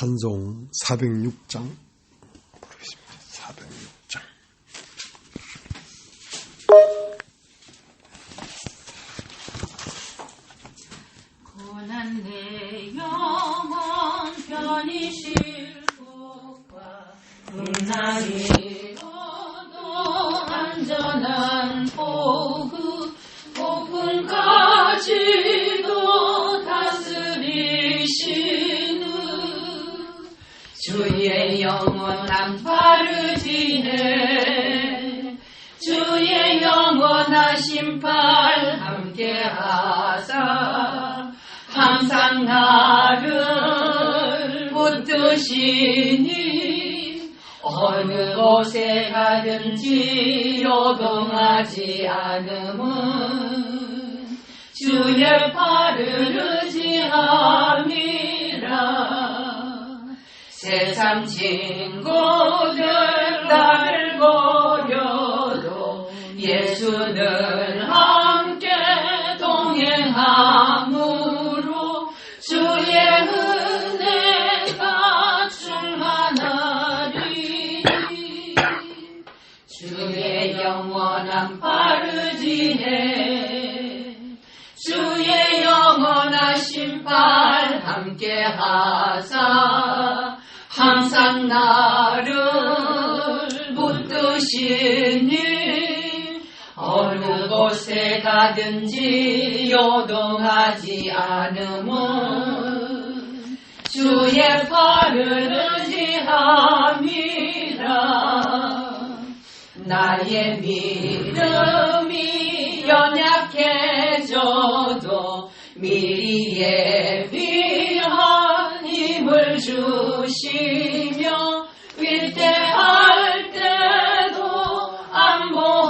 찬송 406장 부르겠습니다. 406장. 고난 내 영혼 편히 쉴 곳과 음란이로도 안전한 폭풍까지도 다스리시는 주의 영원한 바르지네. 주의 영원하신 팔 함께하사 항상 나를 붙드시니 어느 곳에 가든지 요동하지 않음은 주의 팔을 의지함이라. 세상 친구들 나를 버려도 예수는 함께 동행함으로 주의 은혜가 충만하리. 주의 영원한 바르지네. 주의 영원하신 팔 함께하사 항상 나를 붙드시니 어느 곳에 가든지 요동하지 않음은 주의 팔을 의지함이라. 나의 믿음이 연약해져도 미리 예비한 힘을 주시며 위대할 때도 안보하시는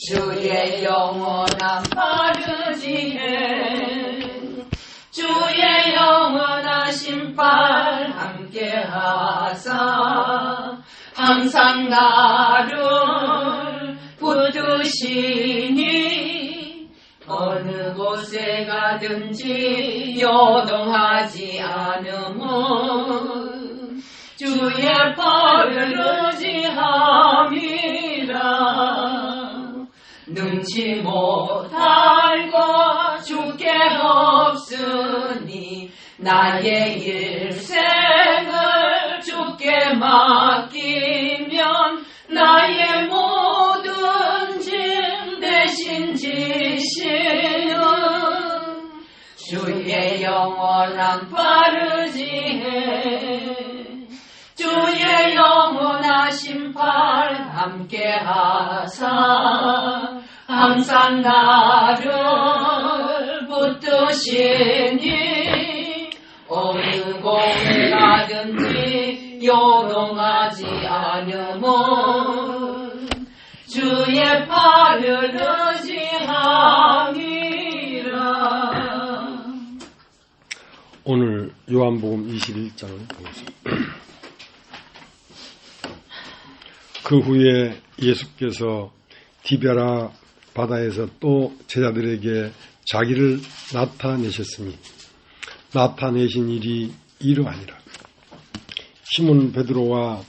주의 영원한 바르지네. 주의 영원하신 팔 함께하사 항상 나를 붙드시니 어느 곳에 가든지 요동하지 않음은 주의 팔을 의지함이라. 능치 못할 것 주께 없으니 나의 일생을 주께 맡기면 나의 모든 짐 대신 지시는 주의 영원한 바르지네. 주의 영원하신 팔 함께하사 항상 나를 붙드시니 어느 곳에 가든지 요동하지 않음은 주의 팔을 의지함이라. 오늘 요한복음 21장을 보겠습니다. 그 후에 예수께서 디베라 바다에서 또 제자들에게 자기를 나타내셨으니 나타내신 일이 이러하니라. 시몬 베드로와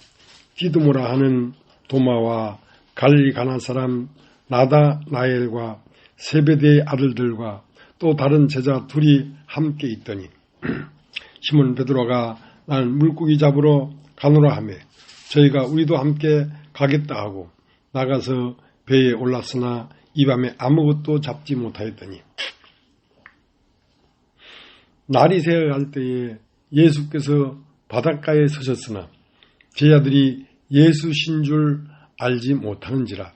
디두모라 하는 도마와 갈릴리 가나 사람 나다나엘과 세베대의 아들들과 또 다른 제자 둘이 함께 있더니 시몬 베드로가 나는 물고기 잡으러 가노라 하며 저희가 우리도 함께 가겠다 하고 나가서 배에 올랐으나 이 밤에 아무것도 잡지 못하였더니 날이 새어갈 때에 예수께서 바닷가에 서셨으나 제자들이 예수신 줄 알지 못하는지라.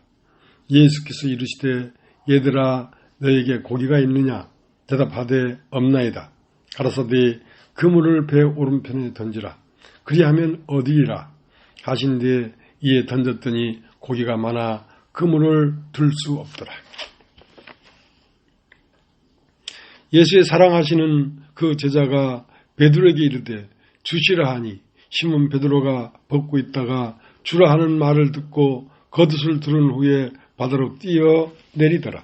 예수께서 이르시되 얘들아 너에게 고기가 있느냐 대답하되 없나이다. 가라사대 그물을 배 오른편에 던지라. 그리하면 어디이라 하신데 이에 던졌더니 고기가 많아 그물을 들 수 없더라. 예수의 사랑하시는 그 제자가 베드로에게 이르되 주시라 하니 시몬 베드로가 벗고 있다가 주라 하는 말을 듣고 겉옷을 두른 후에 바다로 뛰어 내리더라.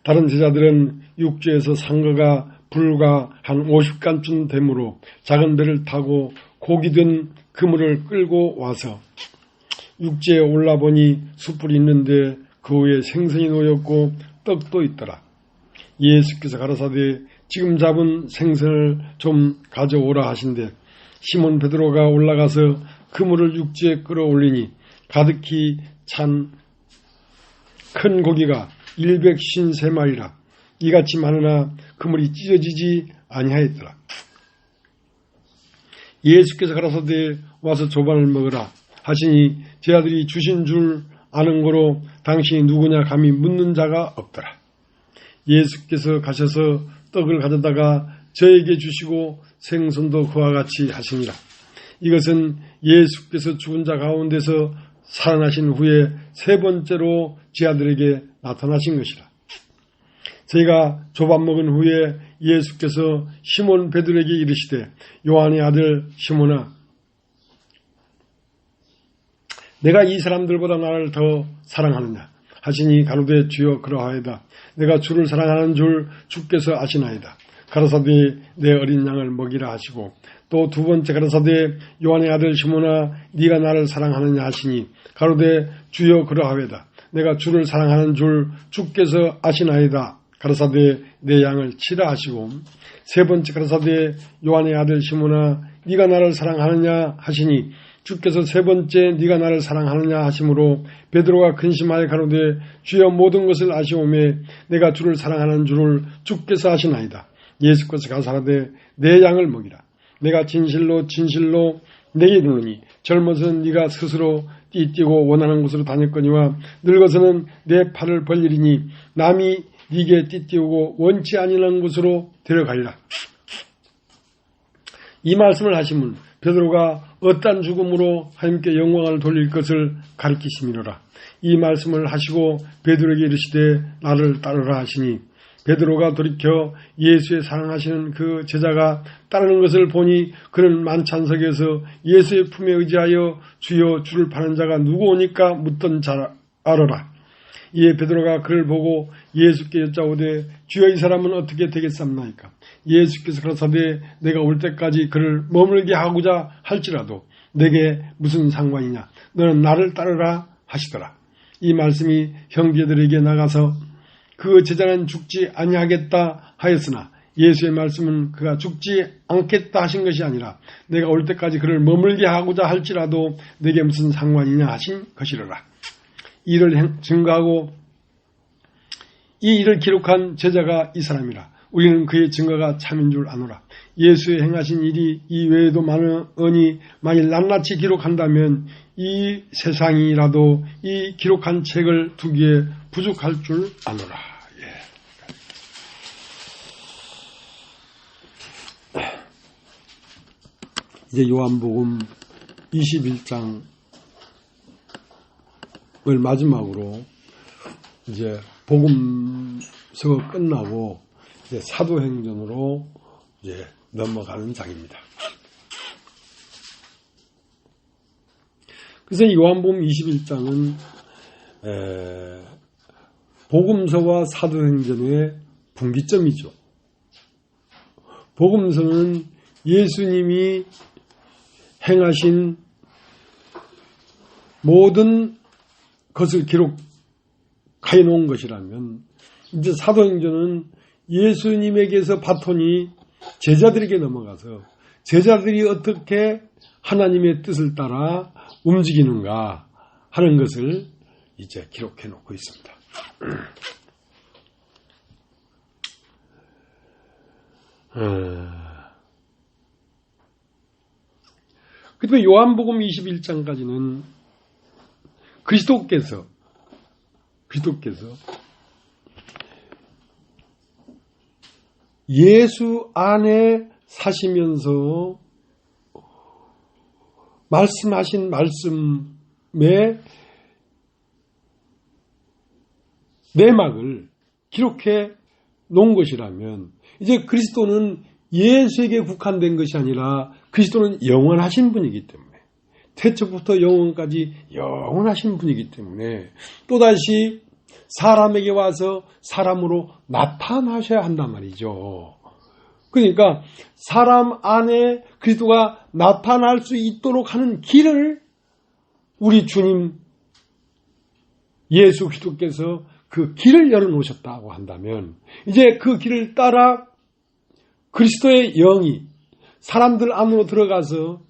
다른 제자들은 육지에서 상거가 불과 한 50간쯤 되므로 작은 배를 타고 고기 든 그물을 끌고 와서 육지에 올라보니 숯불이 있는데 그 위에 생선이 놓였고 떡도 있더라. 예수께서 가라사대 지금 잡은 생선을 좀 가져오라 하신대 시몬 베드로가 올라가서 그물을 육지에 끌어올리니 가득히 찬 큰 고기가 153마리라. 이같이 많으나 그물이 찢어지지 아니하였더라. 예수께서 가라사대 와서 조반을 먹으라 하시니 제 아들이 주신 줄 아는 거로 당신이 누구냐 감히 묻는 자가 없더라. 예수께서 가셔서 떡을 가져다가 저에게 주시고 생선도 그와 같이 하시니라. 이것은 예수께서 죽은 자 가운데서 살아나신 후에 세 번째로 제 아들에게 나타나신 것이라. 저희가 조밥 먹은 후에 예수께서 시몬 베드로에게 이르시되 요한의 아들 시몬아 내가 이 사람들보다 나를 더 사랑하느냐 하시니 가로되 주여 그러하이다. 내가 주를 사랑하는 줄 주께서 아시나이다. 가라사대 내 어린 양을 먹이라 하시고 또 두 번째 가라사대 요한의 아들 시몬아 네가 나를 사랑하느냐 하시니 가로되 주여 그러하이다. 내가 주를 사랑하는 줄 주께서 아시나이다. 가라사대 내 양을 치라 하시고 세 번째 가라사대 요한의 아들 시몬아 네가 나를 사랑하느냐 하시니 주께서 세 번째 네가 나를 사랑하느냐 하심으로 베드로가 근심하여 가로되 주여 모든 것을 아시오매 내가 주를 사랑하는 줄을 주께서 아시나이다. 예수께서 가사하되 내 양을 먹이라. 내가 진실로 진실로 내게 이르노니 젊어서는 네가 스스로 띠뛰고 원하는 곳으로 다녔거니와 늙어서는 내 팔을 벌리리니 남이 네게 띠뛰고 원치 아니하는 곳으로 데려가리라. 이 말씀을 하시면 베드로가 어떠한 죽음으로 하나님께 영광을 돌릴 것을 가리키심이로라. 이 말씀을 하시고 베드로에게 이르시되 나를 따르라 하시니 베드로가 돌이켜 예수의 사랑하시는 그 제자가 따르는 것을 보니 그는 만찬석에서 예수의 품에 의지하여 주여 주를 파는 자가 누구오니까 묻던 자 알아라. 이에 베드로가 그를 보고 예수께 여짜오되 주여 이 사람은 어떻게 되겠습니까? 예수께서 가라사대 내가 올 때까지 그를 머물게 하고자 할지라도 내게 무슨 상관이냐 너는 나를 따르라 하시더라. 이 말씀이 형제들에게 나가서 그 제자는 죽지 아니하겠다 하였으나 예수의 말씀은 그가 죽지 않겠다 하신 것이 아니라 내가 올 때까지 그를 머물게 하고자 할지라도 내게 무슨 상관이냐 하신 것이로라. 이를 증거하고 이 일을 기록한 제자가 이 사람이라. 우리는 그의 증거가 참인 줄 아노라. 예수의 행하신 일이 이 외에도 많으니 만일 낱낱이 기록한다면 이 세상이라도 이 기록한 책을 두기에 부족할 줄 아노라. 이제 요한복음 21장을 마지막으로 이제 복음서가 끝나고 이제 사도행전으로 이제 넘어가는 장입니다. 그래서 요한복음 21장은 복음서와 사도행전의 분기점이죠. 복음서는 예수님이 행하신 모든 것을 기록해 놓은 것이라면 이제 사도행전은 예수님에게서 바톤이 제자들에게 넘어가서 제자들이 어떻게 하나님의 뜻을 따라 움직이는가 하는 것을 이제 기록해 놓고 있습니다. 그다음에 요한복음 21장까지는 그리스도께서 예수 안에 사시면서 말씀하신 말씀의 내막을 기록해 놓은 것이라면 이제 그리스도는 예수에게 국한된 것이 아니라 그리스도는 영원하신 분이기 때문에 태초부터 영원까지 영원하신 분이기 때문에 또다시 사람에게 와서 사람으로 나타나셔야 한단 말이죠. 그러니까 사람 안에 그리스도가 나타날 수 있도록 하는 길을 우리 주님 예수 그리스도께서 그 길을 열어놓으셨다고 한다면 이제 그 길을 따라 그리스도의 영이 사람들 안으로 들어가서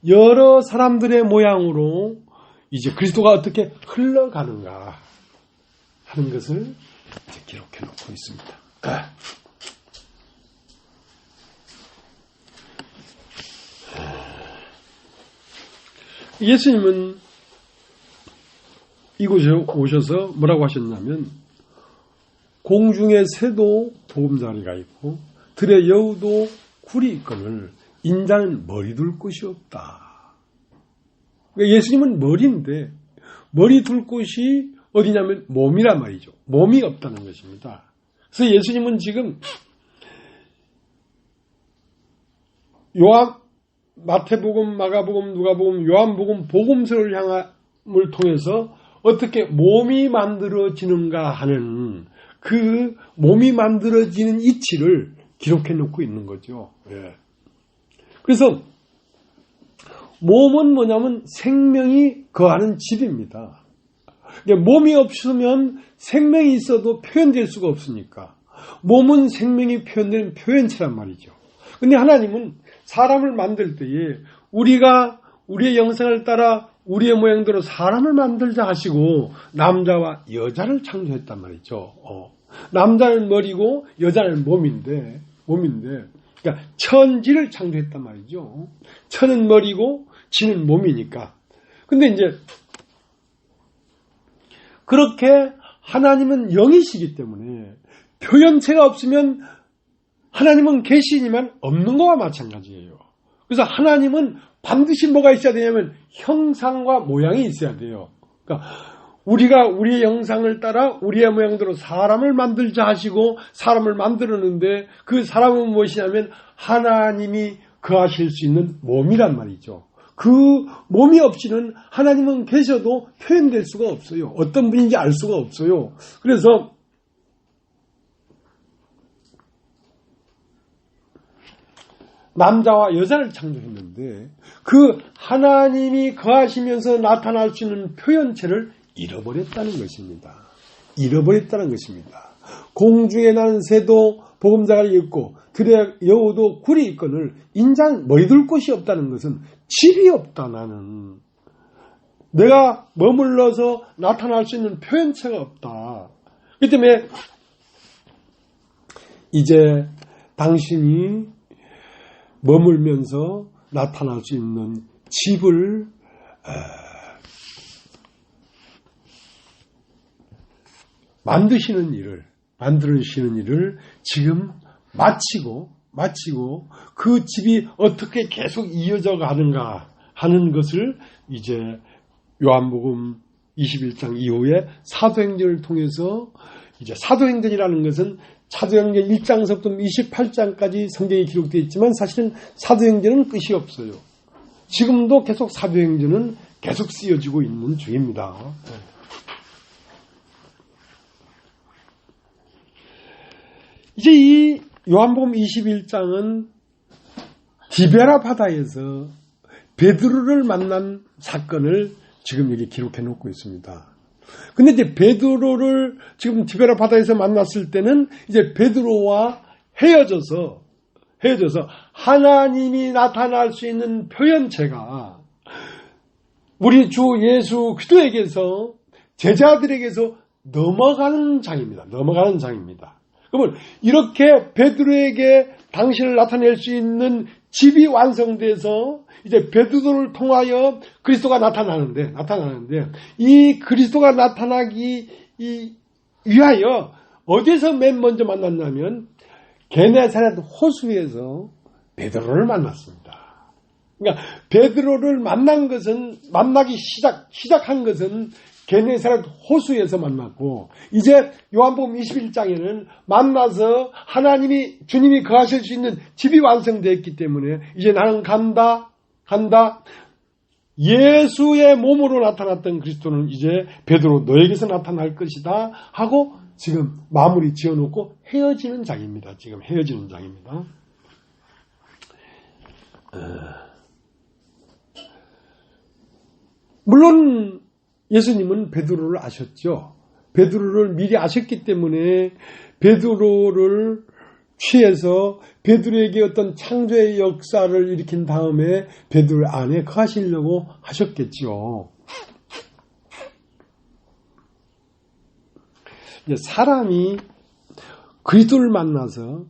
여러 사람들의 모양으로 이제 그리스도가 어떻게 흘러가는가 하는 것을 이제 기록해 놓고 있습니다. 예수님은 이곳에 오셔서 뭐라고 하셨냐면 공중의 새도 보금자리가 있고 들의 여우도 굴이 있거늘 인자는 머리 둘 곳이 없다. 그러니까 예수님은 머리인데 머리 둘 곳이 어디냐면 몸이란 말이죠. 몸이 없다는 것입니다. 그래서 예수님은 지금 마태복음, 마가복음, 누가복음, 요한복음 복음서를 향함을 통해서 어떻게 몸이 만들어지는가 하는 그 몸이 만들어지는 이치를 기록해 놓고 있는 거죠. 예. 그래서 몸은 뭐냐면 생명이 거하는 집입니다. 몸이 없으면 생명이 있어도 표현될 수가 없으니까 몸은 생명이 표현되는 표현체란 말이죠. 근데 하나님은 사람을 만들 때에 우리가 우리의 영상을 따라 우리의 모양대로 사람을 만들자 하시고 남자와 여자를 창조했단 말이죠. 남자는 머리고 여자는 몸인데 그러니까 천지를 창조했단 말이죠. 천은 머리고 지는 몸이니까. 근데 이제 그렇게 하나님은 영이시기 때문에 표현체가 없으면 하나님은 계시지만 없는 거와 마찬가지예요. 그래서 하나님은 반드시 뭐가 있어야 되냐면 형상과 모양이 있어야 돼요. 그러니까 우리가 우리의 형상을 따라 우리의 모양대로 사람을 만들자 하시고 사람을 만들었는데 그 사람은 무엇이냐면 하나님이 거하실 수 있는 몸이란 말이죠. 그 몸이 없이는 하나님은 계셔도 표현될 수가 없어요. 어떤 분인지 알 수가 없어요. 그래서 남자와 여자를 창조했는데 그 하나님이 거하시면서 나타날 수 있는 표현체를 잃어버렸다는 것입니다. 잃어버렸다는 것입니다. 공중에 나는 새도 보금자리가 있고 들의 여우도 굴이 있거늘 인자는 머리 둘 곳이 없다는 것은 집이 없다. 나는 내가 머물러서 나타날 수 있는 표현체가 없다. 그렇기 때문에 이제 당신이 머물면서 나타날 수 있는 집을 만드시는 일을 지금 마치고 그 집이 어떻게 계속 이어져 가는가 하는 것을 이제 요한복음 21장 이후에 사도행전을 통해서 이제 사도행전이라는 것은 사도행전 1장서부터 28장까지 성경에 기록되어 있지만 사실은 사도행전은 끝이 없어요. 지금도 계속 사도행전은 계속 쓰여지고 있는 중입니다. 이제 이 요한복음 21장은 디베라 바다에서 베드로를 만난 사건을 지금 여기 기록해 놓고 있습니다. 근데 이제 베드로를 지금 디베라 바다에서 만났을 때는 이제 베드로와 헤어져서 하나님이 나타날 수 있는 표현체가 우리 주 예수 그리스도에게서 제자들에게서 넘어가는 장입니다. 그러면 이렇게 베드로에게 당신을 나타낼 수 있는 집이 완성돼서 이제 베드로를 통하여 그리스도가 나타나는데 이 그리스도가 나타나기 위하여 어디서 맨 먼저 만났냐면 게네사렛 호수에서 베드로를 만났습니다. 그러니까 베드로를 만나기 시작한 것은 게네사렛 호수에서 만났고 이제 요한복음 21장에는 만나서 주님이 거하실 수 있는 집이 완성되었기 때문에 이제 나는 간다. 예수의 몸으로 나타났던 그리스도는 이제 베드로 너에게서 나타날 것이다 하고 지금 마무리 지어놓고 헤어지는 장입니다. 물론 예수님은 베드로를 아셨죠. 베드로를 미리 아셨기 때문에 베드로를 취해서 베드로에게 어떤 창조의 역사를 일으킨 다음에 베드로 안에 거하시려고 하셨겠죠. 사람이 그리스도를 만나서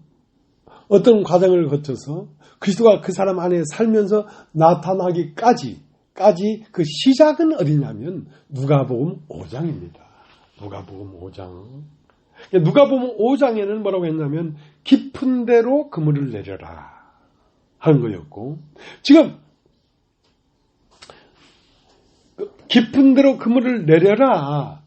어떤 과정을 거쳐서 그리스도가 그 사람 안에 살면서 나타나기까지 그 시작은 어디냐면 누가복음 5장입니다. 누가복음 5장. 누가복음 5장에는 뭐라고 했냐면 깊은 데로 그물을 내려라 하는 거였고, 지금 깊은 데로 그물을 내려라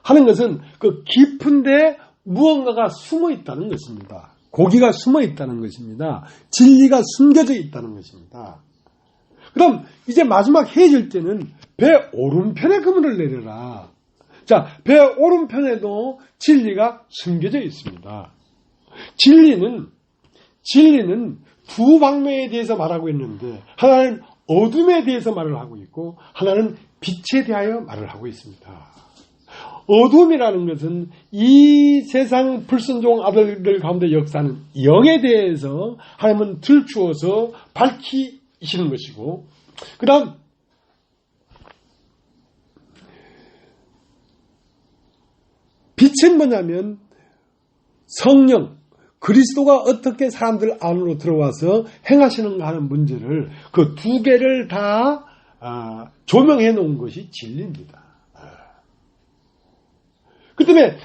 하는 것은 그 깊은 데 무언가가 숨어 있다는 것입니다. 고기가 숨어 있다는 것입니다. 진리가 숨겨져 있다는 것입니다. 그럼 이제 마지막 해질 때는 배 오른편에 그물을 내려라. 자, 배 오른편에도 진리가 숨겨져 있습니다. 진리는 두 방면에 대해서 말하고 있는데, 하나는 어둠에 대해서 말을 하고 있고 하나는 빛에 대하여 말을 하고 있습니다. 어둠이라는 것은 이 세상 불순종 아들들 가운데 역사하는 영에 대해서 하나님은 들추어서 밝히시는 것이고, 그 다음 빛은 뭐냐면 성령, 그리스도가 어떻게 사람들 안으로 들어와서 행하시는가 하는 문제를 그 두 개를 다 조명해 놓은 것이 진리입니다. 그 때문에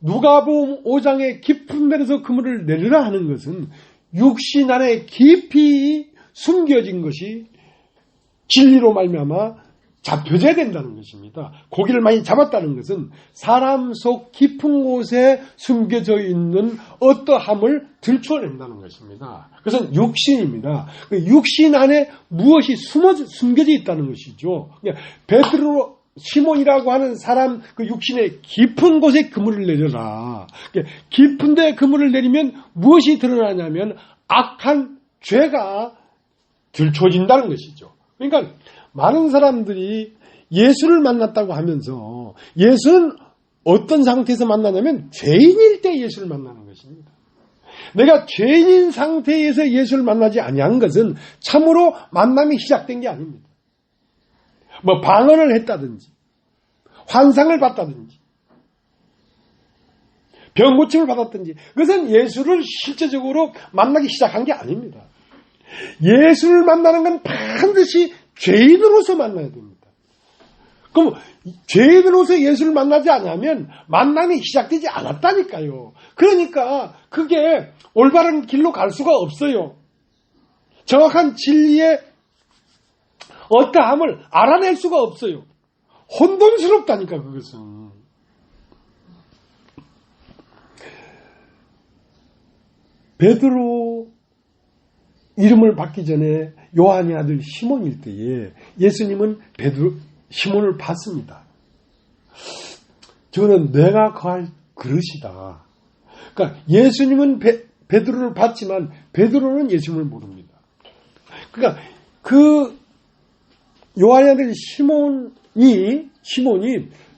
누가복음 5장의 깊은 데에서 그물을 내리라 하는 것은 육신 안에 깊이 숨겨진 것이 진리로 말미암아 잡혀져야 된다는 것입니다. 고기를 많이 잡았다는 것은 사람 속 깊은 곳에 숨겨져 있는 어떠함을 들춰낸다는 것입니다. 그것은 육신입니다. 육신 안에 무엇이 숨겨져 있다는 것이죠. 베드로 시몬이라고 하는 사람 그 육신의 깊은 곳에 그물을 내려라. 깊은 데 그물을 내리면 무엇이 드러나냐면 악한 죄가 들춰진다는 것이죠. 그러니까 많은 사람들이 예수를 만났다고 하면서 예수는 어떤 상태에서 만나냐면 죄인일 때 예수를 만나는 것입니다. 내가 죄인인 상태에서 예수를 만나지 아니한 것은 참으로 만남이 시작된 게 아닙니다. 뭐 방언을 했다든지 환상을 봤다든지 병 고침을 받았든지 그것은 예수를 실제적으로 만나기 시작한 게 아닙니다. 예수를 만나는 건 반드시 죄인으로서 만나야 됩니다. 그럼 죄인으로서 예수를 만나지 않으면 만남이 시작되지 않았다니까요. 그러니까 그게 올바른 길로 갈 수가 없어요. 정확한 진리의 어떠함을 알아낼 수가 없어요. 혼돈스럽다니까 그것은. 베드로 이름을 받기 전에 요한의 아들 시몬일 때에 예수님은 시몬을 봤습니다. 저는 내가 거할 그릇이다. 그러니까 예수님은 베드로를 봤지만 베드로는 예수님을 모릅니다. 그러니까 그 요한의 아들 시몬이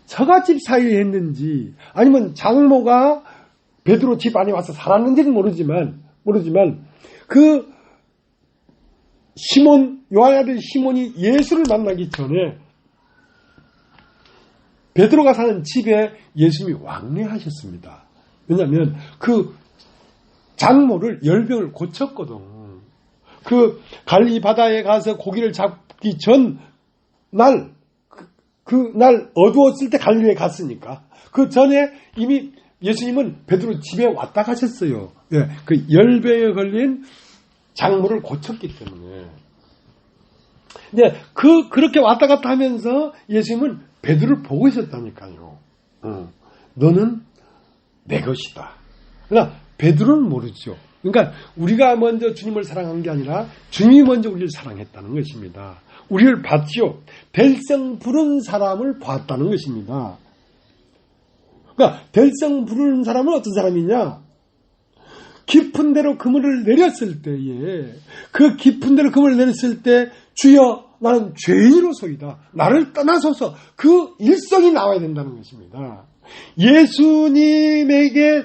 처갓집 사이에 했는지 아니면 장모가 베드로 집 안에 와서 살았는지는 모르지만 그 요한의 아들 시몬이 예수를 만나기 전에 베드로가 사는 집에 예수님이 왕래하셨습니다. 왜냐하면 그 장모를 열병을 고쳤거든. 그 갈리 바다에 가서 고기를 잡기 전 그날 어두웠을 때 갈릴리에 갔으니까 그 전에 이미 예수님은 베드로 집에 왔다 가셨어요. 예, 그 열병에 걸린 장모를 고쳤기 때문에. 근데 그렇게 왔다 갔다 하면서 예수님은 베드로를 보고 있었다니까요. 너는 내 것이다. 그러니까 베드로는 모르죠. 그러니까 우리가 먼저 주님을 사랑한 게 아니라 주님이 먼저 우리를 사랑했다는 것입니다. 우리를 봤지요. 될성 부른 사람을 봤다는 것입니다. 그러니까 될성 부른 사람은 어떤 사람이냐? 깊은 데로 그물을 내렸을 때에 그 깊은 데로 그물을 내렸을 때 주여 나는 죄인으로서이다. 나를 떠나소서. 그 일성이 나와야 된다는 것입니다. 예수님에게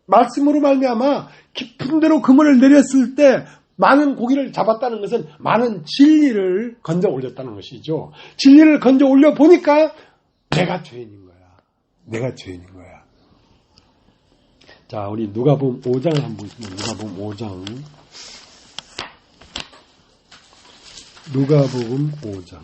말씀으로 말미암아 깊은 데로 그물을 내렸을 때 많은 고기를 잡았다는 것은 많은 진리를 건져 올렸다는 것이죠. 진리를 건져 올려 보니까 내가 죄인인 거야. 내가 죄인인 거야. 자, 우리 누가복음 5장을 한번 보겠습니다. 누가복음 5장. 누가복음 5장.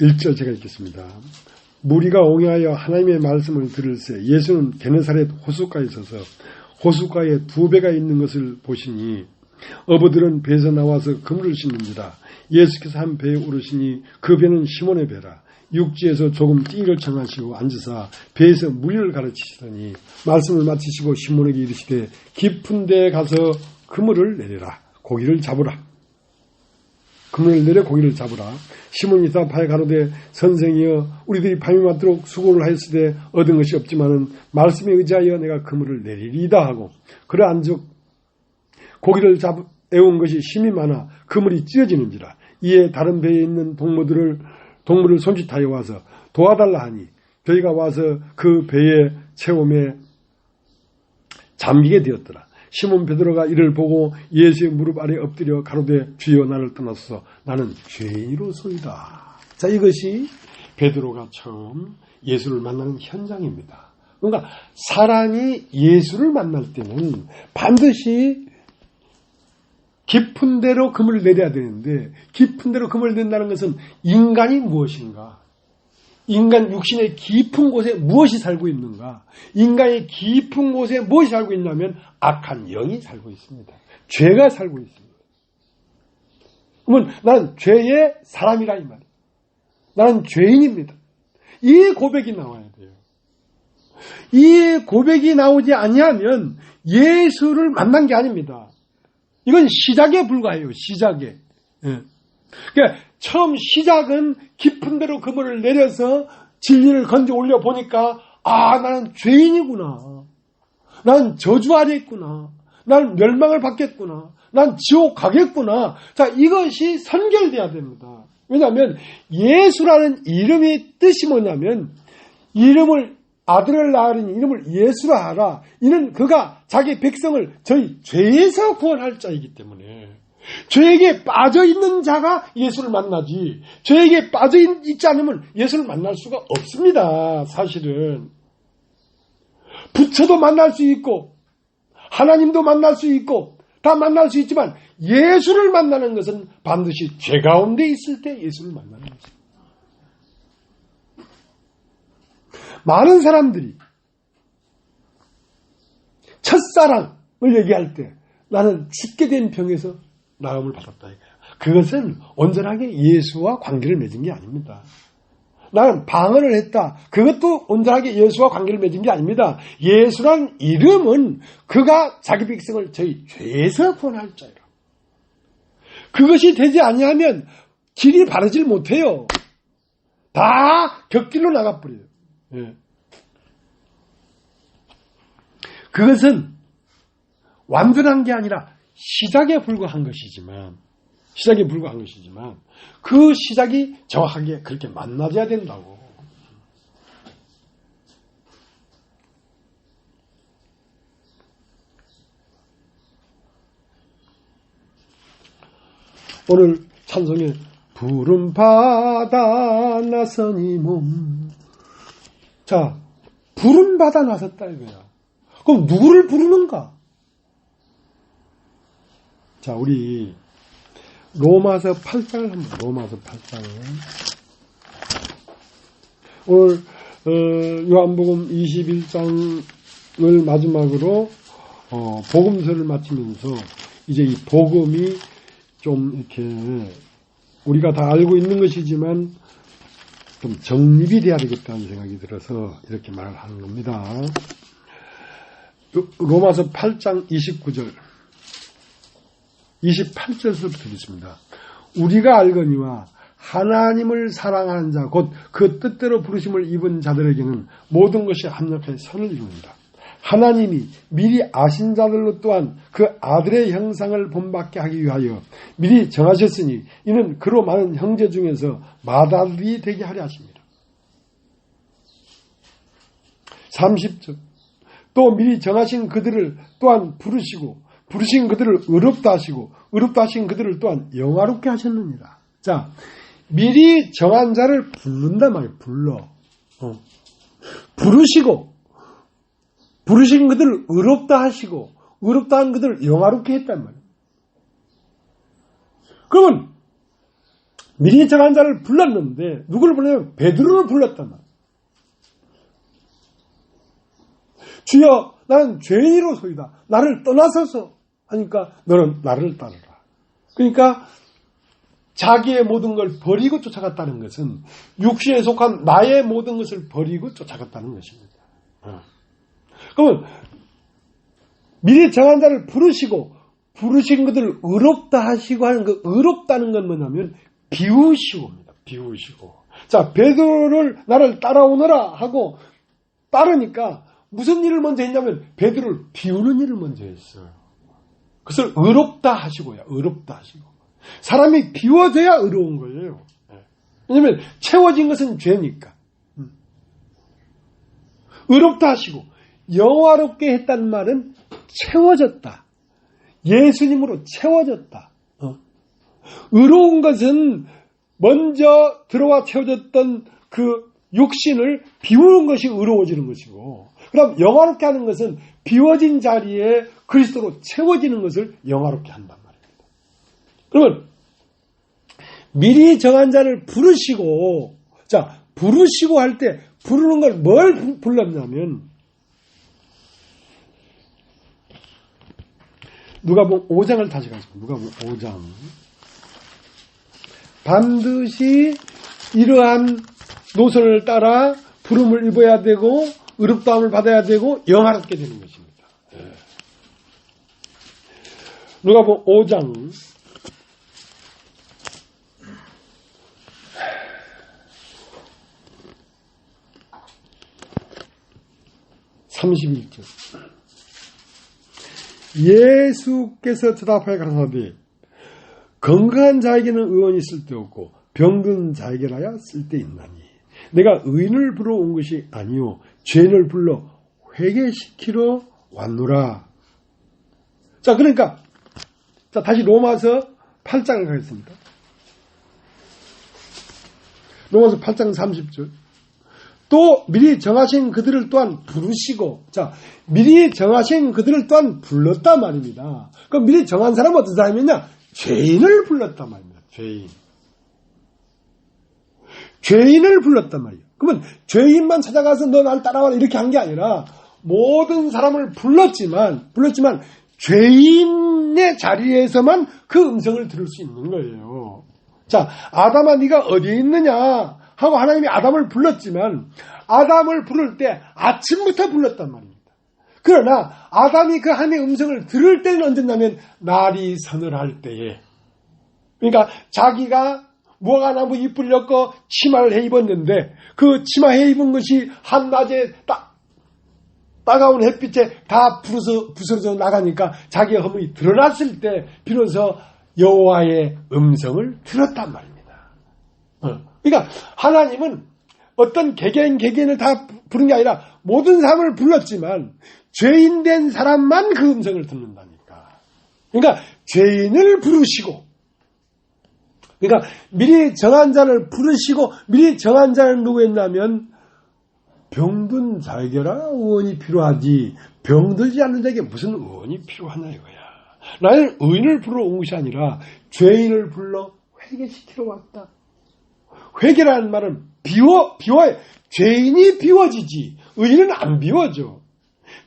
일절 제가 읽겠습니다. 무리가 옹야하여 하나님의 말씀을 들을새 예수는 게네사렛 호숫가에 서서 호숫가에 두 배가 있는 것을 보시니 어부들은 배에서 나와서 그물을 씻는지라. 예수께서 한 배에 오르시니 그 배는 시몬의 배라. 육지에서 조금 뛰기를 청하시고 앉으사 배에서 무리를 가르치시더니 말씀을 마치시고 시몬에게 이르시되 깊은 데에 가서 그물을 내려라. 고기를 잡으라. 그물을 내려 고기를 잡으라. 시몬이 대답하여 가로되 선생이여 우리들이 밤이 맞도록 수고를 하였으되 얻은 것이 없지만은 말씀에 의지하여 내가 그물을 내리리이다 하고 그러한즉 고기를 애운 것이 힘이 많아 그물이 찢어지는지라. 이에 다른 배에 있는 동물을 손짓하여 와서 도와달라 하니 저희가 와서 그 배의 체험에 잠기게 되었더라. 시몬 베드로가 이를 보고 예수의 무릎 아래 엎드려 가로되 주여 나를 떠나소서 나는 죄인으로소이다. 자, 이것이 베드로가 처음 예수를 만나는 현장입니다. 그러니까 사람이 예수를 만날 때는 반드시 깊은 데로 그물을 내려야 되는데 깊은 데로 그물을 낸다는 것은 인간이 무엇인가? 인간 육신의 깊은 곳에 무엇이 살고 있는가? 인간의 깊은 곳에 무엇이 살고 있냐면 악한 영이 살고 있습니다. 죄가 살고 있습니다. 그러면 나는 죄의 사람이라 이 말이에요. 나는 죄인입니다. 이 고백이 나와야 돼요. 이 고백이 나오지 아니하면 예수를 만난 게 아닙니다. 이건 시작에 불과해요. 시작에. 예. 그러니까 처음 시작은 깊은 데로 그물을 내려서 진리를 건져 올려 보니까 나는 죄인이구나. 난 저주 아래 있구나. 난 멸망을 받겠구나. 난 지옥 가겠구나. 자, 이것이 선결돼야 됩니다. 왜냐하면 예수라는 이름의 뜻이 뭐냐면 아들을 낳으니 이름을 예수라 하라. 이는 그가 자기 백성을 저희 죄에서 구원할 자이기 때문에 죄에게 빠져있는 자가 예수를 만나지 죄에게 빠져있지 않으면 예수를 만날 수가 없습니다. 사실은 부처도 만날 수 있고 하나님도 만날 수 있고 다 만날 수 있지만 예수를 만나는 것은 반드시 죄 가운데 있을 때 예수를 만나는 것입니다. 많은 사람들이 첫사랑을 얘기할 때 나는 죽게 된 병에서 나음을 받았다 이거예요. 그것은 온전하게 예수와 관계를 맺은 게 아닙니다. 나는 방언을 했다. 그것도 온전하게 예수와 관계를 맺은 게 아닙니다. 예수란 이름은 그가 자기 백성을 저희 죄에서 구원할 자이라. 그것이 되지 아니하면 길이 바르질 못해요. 다 곁길로 나가버려요. 예. 그것은 완전한 게 아니라 시작에 불과한 것이지만 그 시작이 정확하게 그렇게 만나져야 된다고. 오늘 찬송에 푸른 바다 나서니 몸. 자, 푸른 바다 나섰다 이거야. 그럼 누구를 부르는가? 자, 우리 로마서 8장을 한번 로마서 8장을 오늘 요한복음 21장을 마지막으로 복음서를 마치면서 이제 이 복음이 좀 이렇게 우리가 다 알고 있는 것이지만 좀 정립이 돼야 되겠다는 생각이 들어서 이렇게 말을 하는 겁니다. 로마서 8장 29절 28절부터 있습니다. 우리가 알거니와 하나님을 사랑하는 자, 곧 그 뜻대로 부르심을 입은 자들에게는 모든 것이 합력해 선을 이룬다. 하나님이 미리 아신 자들로 또한 그 아들의 형상을 본받게 하기 위하여 미리 정하셨으니 이는 그로 많은 형제 중에서 맏아들이 되게 하려 하십니다. 30절 또 미리 정하신 그들을 또한 부르시고 부르신 그들을 의롭다 하시고 의롭다 하신 그들을 또한 영화롭게 하셨느니라. 자, 미리 정한 자를 부른단 말이에요. 부르시고 부르신 그들을 의롭다 하시고 의롭다 한 그들을 영화롭게 했단 말이에요. 그러면 미리 정한 자를 불렀는데 누구를 불렀냐면 베드로를 불렀단 말이에요. 주여 나는 죄인이로소이다. 나를 떠나서서 하니까 너는 나를 따르라. 그러니까 자기의 모든 걸 버리고 쫓아갔다는 것은 육신에 속한 나의 모든 것을 버리고 쫓아갔다는 것입니다. 그러면 미리 정한 자를 부르시고 부르신 것들을 의롭다 하시고 하는 그 의롭다는 건 뭐냐면 비우시고입니다. 비우시고. 자, 베드로를 나를 따라오너라 하고 따르니까 무슨 일을 먼저 했냐면 베드로를 비우는 일을 먼저 했어요. 그것을 의롭다 하시고요. 의롭다 하시고. 사람이 비워져야 의로운 거예요. 왜냐하면 채워진 것은 죄니까. 의롭다 하시고 영화롭게 했다는 말은 채워졌다. 예수님으로 채워졌다. 의로운 것은 먼저 들어와 채워졌던 그 육신을 비우는 것이 의로워지는 것이고, 그럼 영화롭게 하는 것은 비워진 자리에 그리스도로 채워지는 것을 영화롭게 한단 말입니다. 그러면 미리 정한 자를 부르시고, 자, 부르시고 할 때 부르는 걸 뭘 불렀냐면 누가복음 5장을 다시 가겠습니다. 누가복음 5장. 반드시 이러한 노선을 따라 부름을 입어야 되고 의롭다함을 받아야 되고 영화롭게 되는 것입니다. 누가복음 5장 31절. 예수께서 대답하여 가라사대 건강한 자에게는 의원이 쓸데없고 병든 자에게라야 쓸데있나니 내가 의인을 부르러 온 것이 아니요 죄인을 불러 회개시키러 왔노라. 자, 그러니까 자, 다시 로마서 8장을 가겠습니다. 로마서 8장 30절. 또 미리 정하신 그들을 또한 부르시고, 자, 미리 정하신 그들을 또한 불렀단 말입니다. 그럼 미리 정한 사람은 어떤 사람이냐? 죄인을 불렀단 말입니다. 죄인을 불렀단 말이에요. 그러면 죄인만 찾아가서 너 날 따라와라 이렇게 한 게 아니라 모든 사람을 불렀지만 죄인의 자리에서만 그 음성을 들을 수 있는 거예요. 자, 아담아 네가 어디에 있느냐 하고 하나님이 아담을 불렀지만 아담을 부를 때 아침부터 불렀단 말입니다. 그러나 아담이 그 하나님의 음성을 들을 때는 언제냐면 날이 서늘할 때에. 그러니까 자기가 무화과 나무 잎을 엮어 치마를 해 입었는데 그 치마 해 입은 것이 한낮에 따가운 햇빛에 다 부서져 나가니까 자기의 허물이 드러났을 때 비로소 여호와의 음성을 들었단 말입니다. 그러니까 하나님은 어떤 개개인을 다 부른 게 아니라 모든 사람을 불렀지만 죄인 된 사람만 그 음성을 듣는다니까. 그러니까 죄인을 부르시고, 그러니까 미리 정한 자를 부르시고 미리 정한 자는 누구였냐면 병든 자에게라 의원이 필요하지 병들지 않는 자에게 무슨 의원이 필요하냐 이거야. 나는 의인을 부르러 온 것이 아니라 죄인을 불러 회개시키러 왔다. 회개라는 말은 비워요. 죄인이 비워지지 의인은 안 비워져.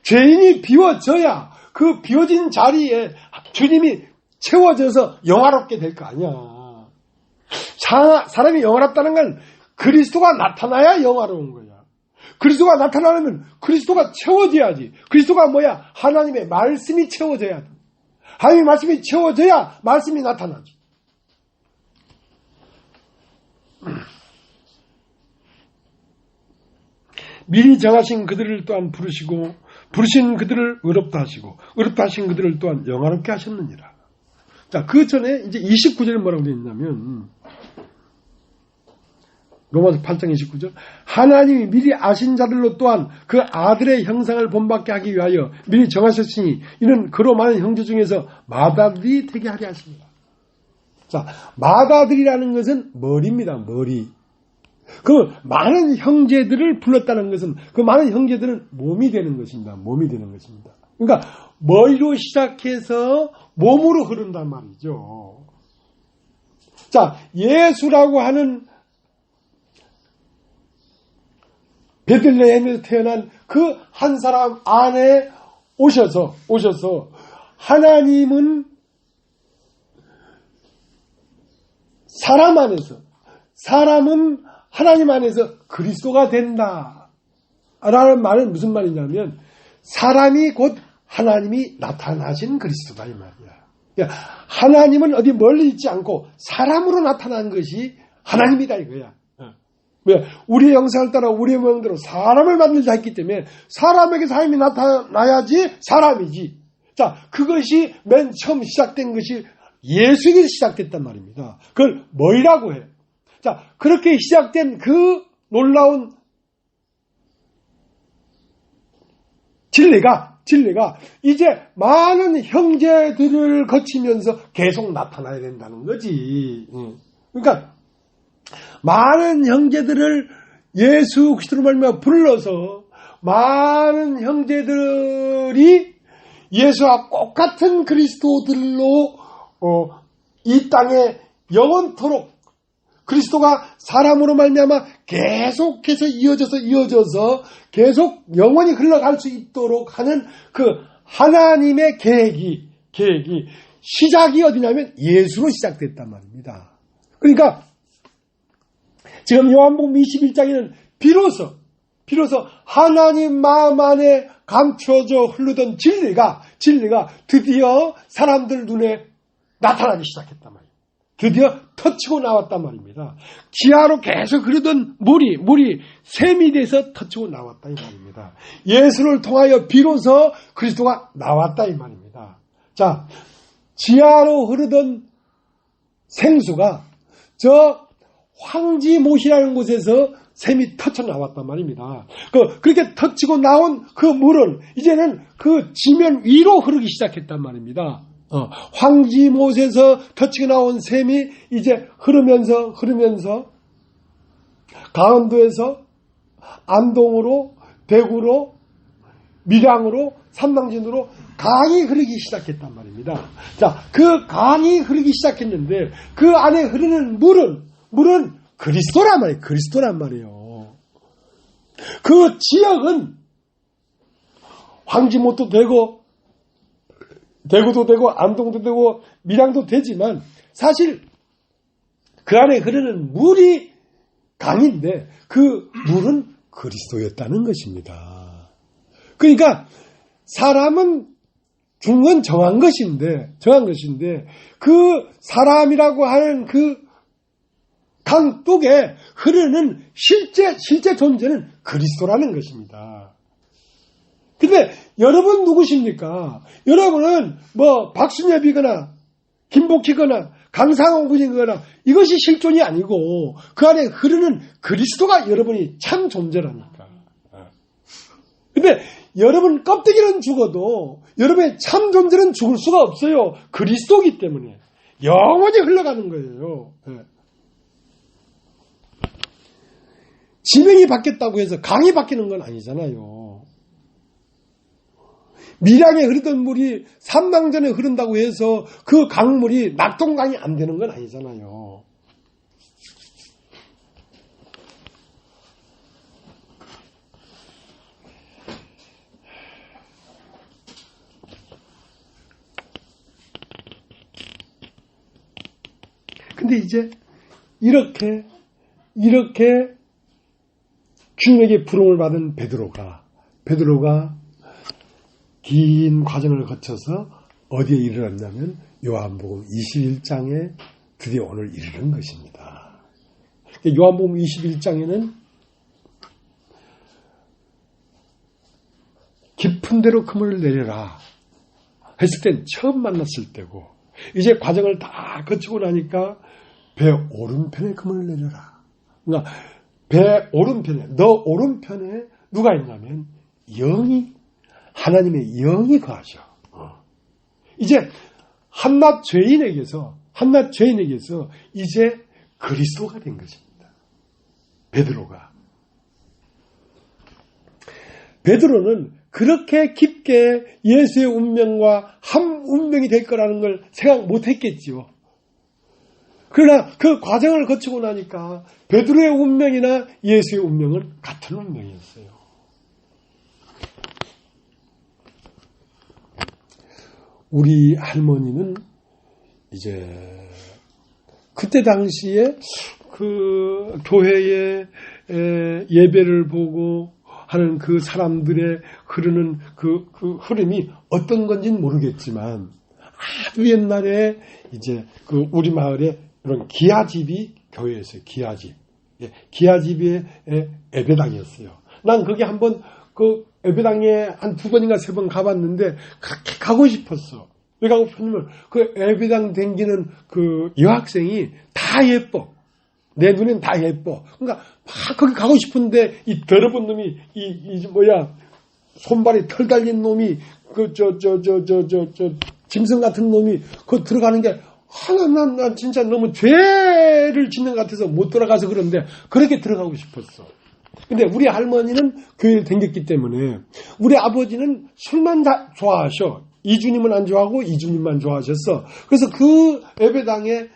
죄인이 비워져야 그 비워진 자리에 주님이 채워져서 영화롭게 될 거 아니야. 사람이 영화롭다는 건 그리스도가 나타나야 영화로운 거야. 그리스도가 나타나려면 그리스도가 채워져야지. 그리스도가 뭐야? 하나님의 말씀이 채워져야 돼. 하나님의 말씀이 채워져야 말씀이 나타나죠. 미리 정하신 그들을 또한 부르시고 부르신 그들을 의롭다 하시고 의롭다 하신 그들을 또한 영화롭게 하셨느니라. 자, 그 전에 이제 29절에 뭐라고 되어 있냐면 로마서 8장 29절 하나님이 미리 아신 자들로 또한 그 아들의 형상을 본받게 하기 위하여 미리 정하셨으니 이는 그로 많은 형제 중에서 맏아들이 되게 하려 하십니다. 자, 맏아들이라는 것은 머리입니다. 머리. 그 많은 형제들을 불렀다는 것은 그 많은 형제들은 몸이 되는 것입니다. 몸이 되는 것입니다. 그러니까 머리로 시작해서 몸으로 흐른단 말이죠. 자, 예수라고 하는 베들레헴에서 태어난 그 한 사람 안에 오셔서 하나님은 사람 안에서 사람은 하나님 안에서 그리스도가 된다 라는 말은 무슨 말이냐면 사람이 곧 하나님이 나타나신 그리스도다 이 말이야. 그러니까 하나님은 어디 멀리 있지 않고 사람으로 나타난 것이 하나님이다 이거야. 왜? 우리의 형상을 따라 우리의 모양대로 사람을 만들자 했기 때문에 사람에게서 하나님이 나타나야지 사람이지. 자, 그것이 맨 처음 시작된 것이 예수에게서 시작됐단 말입니다. 그걸 뭐라고 해? 자, 그렇게 시작된 그 놀라운 진리가 이제 많은 형제들을 거치면서 계속 나타나야 된다는 거지. 그러니까 많은 형제들을 예수 그리스도로 말미암아 불러서 많은 형제들이 예수와 똑같은 그리스도들로 이 땅에 영원토록 그리스도가 사람으로 말미암아 계속해서 이어져서 계속 영원히 흘러갈 수 있도록 하는 그 하나님의 계획이 시작이 어디냐면 예수로 시작됐단 말입니다. 그러니까 지금 요한복음 21장에는 비로소 하나님 마음 안에 감춰져 흐르던 진리가 드디어 사람들 눈에 나타나기 시작했단 말이에요. 드디어 터치고 나왔단 말입니다. 지하로 계속 흐르던 물이 샘이 돼서 터치고 나왔다 이 말입니다. 예수를 통하여 비로소 그리스도가 나왔다 이 말입니다. 자, 지하로 흐르던 생수가 저 황지못이라는 곳에서 샘이 터쳐 나왔단 말입니다. 그렇게 터치고 나온 그 물은 이제는 그 지면 위로 흐르기 시작했단 말입니다. 황지못에서 터치고 나온 샘이 이제 흐르면서 강원도에서 안동으로 대구로 밀양으로 삼당진으로 강이 흐르기 시작했단 말입니다. 자, 그 강이 흐르기 시작했는데 그 안에 흐르는 물은 그리스도란 말이에요. 그 지역은 황지못도 되고 대구도 되고 안동도 되고 밀양도 되지만 사실 그 안에 흐르는 물이 강인데 그 물은 그리스도였다는 것입니다. 그러니까 사람은 중은 정한 것인데 그 사람이라고 하는 그 강둑에 흐르는 실제 존재는 그리스도라는 것입니다. 근데 여러분 누구십니까? 여러분은 뭐 박순엽이거나 김복희거나 강상호 군이거나 이것이 실존이 아니고 그 안에 흐르는 그리스도가 여러분이 참 존재라니까. 근데 여러분 껍데기는 죽어도 여러분의 참 존재는 죽을 수가 없어요. 그리스도이기 때문에 영원히 흘러가는 거예요. 지명이 바뀌었다고 해서 강이 바뀌는 건 아니잖아요. 밀양에 흐르던 물이 삼당전에 흐른다고 해서 그 강물이 낙동강이 안 되는 건 아니잖아요. 근데 이제 이렇게 주님에게 부름을 받은 베드로가 긴 과정을 거쳐서 어디에 이르렀냐면 요한복음 21장에 드디어 오늘 이르는 것입니다. 요한복음 21장에는 깊은 데로 금을 내려라 했을 땐 처음 만났을 때고, 이제 과정을 다 거치고 나니까 배 오른편에 금을 내려라. 그러니까 배 오른편에, 너 오른편에 누가 있냐면 영이, 하나님의 영이 거하셔. 이제 한낱 죄인에게서 이제 그리스도가 된 것입니다. 베드로는 그렇게 깊게 예수의 운명과 한 운명이 될 거라는 걸 생각 못했겠지요. 그러나 그 과정을 거치고 나니까 베드로의 운명이나 예수의 운명은 같은 운명이었어요. 우리 할머니는 이제 그때 당시에 그 교회의 예배를 보고 하는 그 사람들의 흐르는 그 흐름이 어떤 건지는 모르겠지만, 아주 옛날에 이제 그 우리 마을에 이런 기아집이 교회였어요. 기아집의 예배당이었어요. 난 거기 한번 그 예배당에 한 2번인가 3번 가봤는데 그렇게 가고 싶었어. 왜 가고 싶었냐면 그 예배당 댕기는 그 여학생이 다 예뻐. 내 눈엔 다 예뻐. 그러니까 막 거기 가고 싶은데 이 더러운 놈이 손발이 털 달린 놈이 짐승 같은 놈이 그 들어가는 게 난 진짜 너무 죄를 짓는 것 같아서 못 들어가서 그런데 그렇게 들어가고 싶었어. 근데 우리 할머니는 교회를 댕겼기 때문에, 우리 아버지는 술만 좋아하셔. 이주님은 안 좋아하고 이주님만 좋아하셨어. 그래서 그 예배당에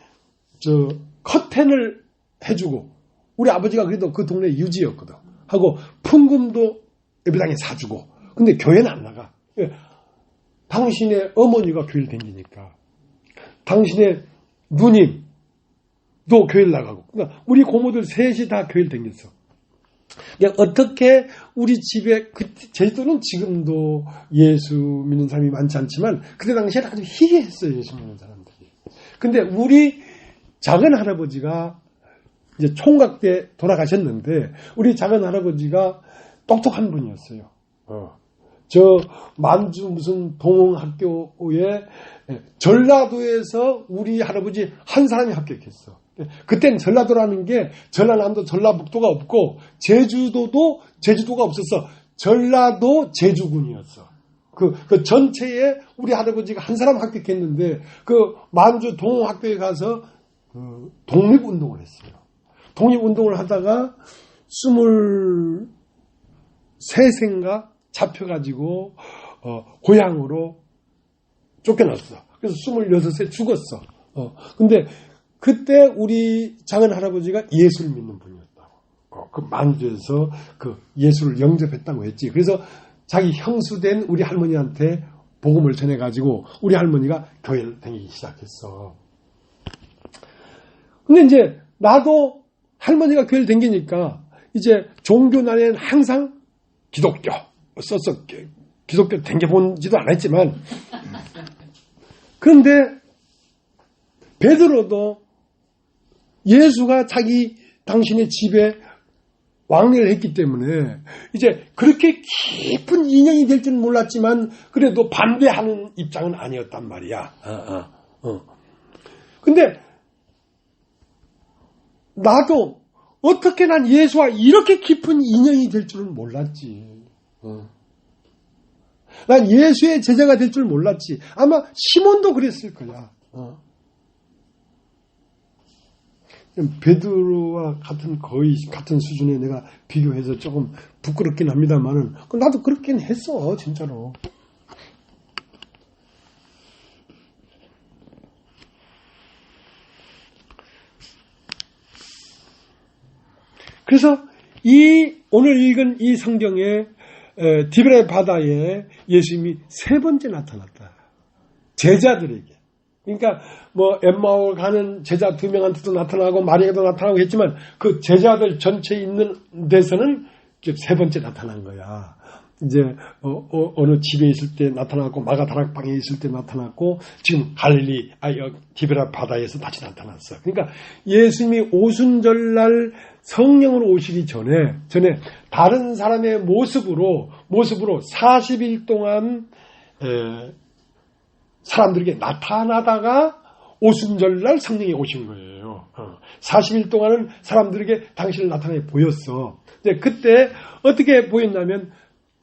커튼을 해주고, 우리 아버지가 그래도 그 동네 유지였거든. 하고 풍금도 예배당에 사주고. 근데 교회는 안 나가. 당신의 어머니가 교회를 댕기니까. 당신의 누님도 교회를 나가고. 그러니까 우리 고모들 셋이 다 교회를 댕겼어. 그러니까 어떻게 우리 집에, 제주도는 지금도 예수 믿는 사람이 많지 않지만 그때 당시에 아주 희귀했어요, 예수 믿는 사람들이. 근데 우리 작은 할아버지가 이제 총각 때 돌아가셨는데, 우리 작은 할아버지가 똑똑한 분이었어요. 저 만주 무슨 동흥학교에 전라도에서 우리 할아버지 한 사람이 합격했어. 그땐 전라도라는 게 전라남도, 전라북도가 없고 제주도가 없어서 전라도 제주군이었어. 그 전체에 우리 할아버지가 한 사람 합격했는데 그 만주 동흥학교에 가서 독립운동을 했어요. 독립운동을 하다가 23세인가 잡혀가지고 고향으로 쫓겨났어. 그래서 26세 죽었어. 근데 그때 우리 작은 할아버지가 예수를 믿는 분이었다고. 그 만주에서 그 예수를 영접했다고 했지. 그래서 자기 형수된 우리 할머니한테 복음을 전해가지고 우리 할머니가 교회를 다니기 시작했어. 근데 이제 나도 할머니가 교회를 다니니까 이제 종교 날에는 항상 기독교 썼어. 기독교 댕겨본지도 않았지만, 그런데 베드로도 예수가 당신의 집에 왕래를 했기 때문에 이제 그렇게 깊은 인연이 될 줄은 몰랐지만 그래도 반대하는 입장은 아니었단 말이야. 근데 나도 어떻게 난 예수와 이렇게 깊은 인연이 될 줄은 몰랐지. 난 예수의 제자가 될 줄 몰랐지. 아마 시몬도 그랬을 거야. 베드로와 거의 같은 수준에 내가 비교해서 조금 부끄럽긴 합니다만은 나도 그렇긴 했어, 진짜로. 그래서 오늘 읽은 이 성경에 디베레 바다에 예수님이 3번째 나타났다. 제자들에게. 그러니까 엠마오 가는 제자 2명한테도 나타나고 마리아도 나타나고 했지만 그 제자들 전체 있는 데서는 3번째 나타난 거야. 이제 어느 집에 있을 때 나타났고 마가다락방에 있을 때 나타났고 지금 갈릴리 디베라 바다에서 다시 나타났어. 그러니까 예수님이 오순절날 성령으로 오시기 전에 다른 사람의 모습으로 40일 동안 사람들에게 나타나다가 오순절날 성령이 오신 거예요. 40일 동안은 사람들에게 당신을 나타내 보였어. 그때 어떻게 보였냐면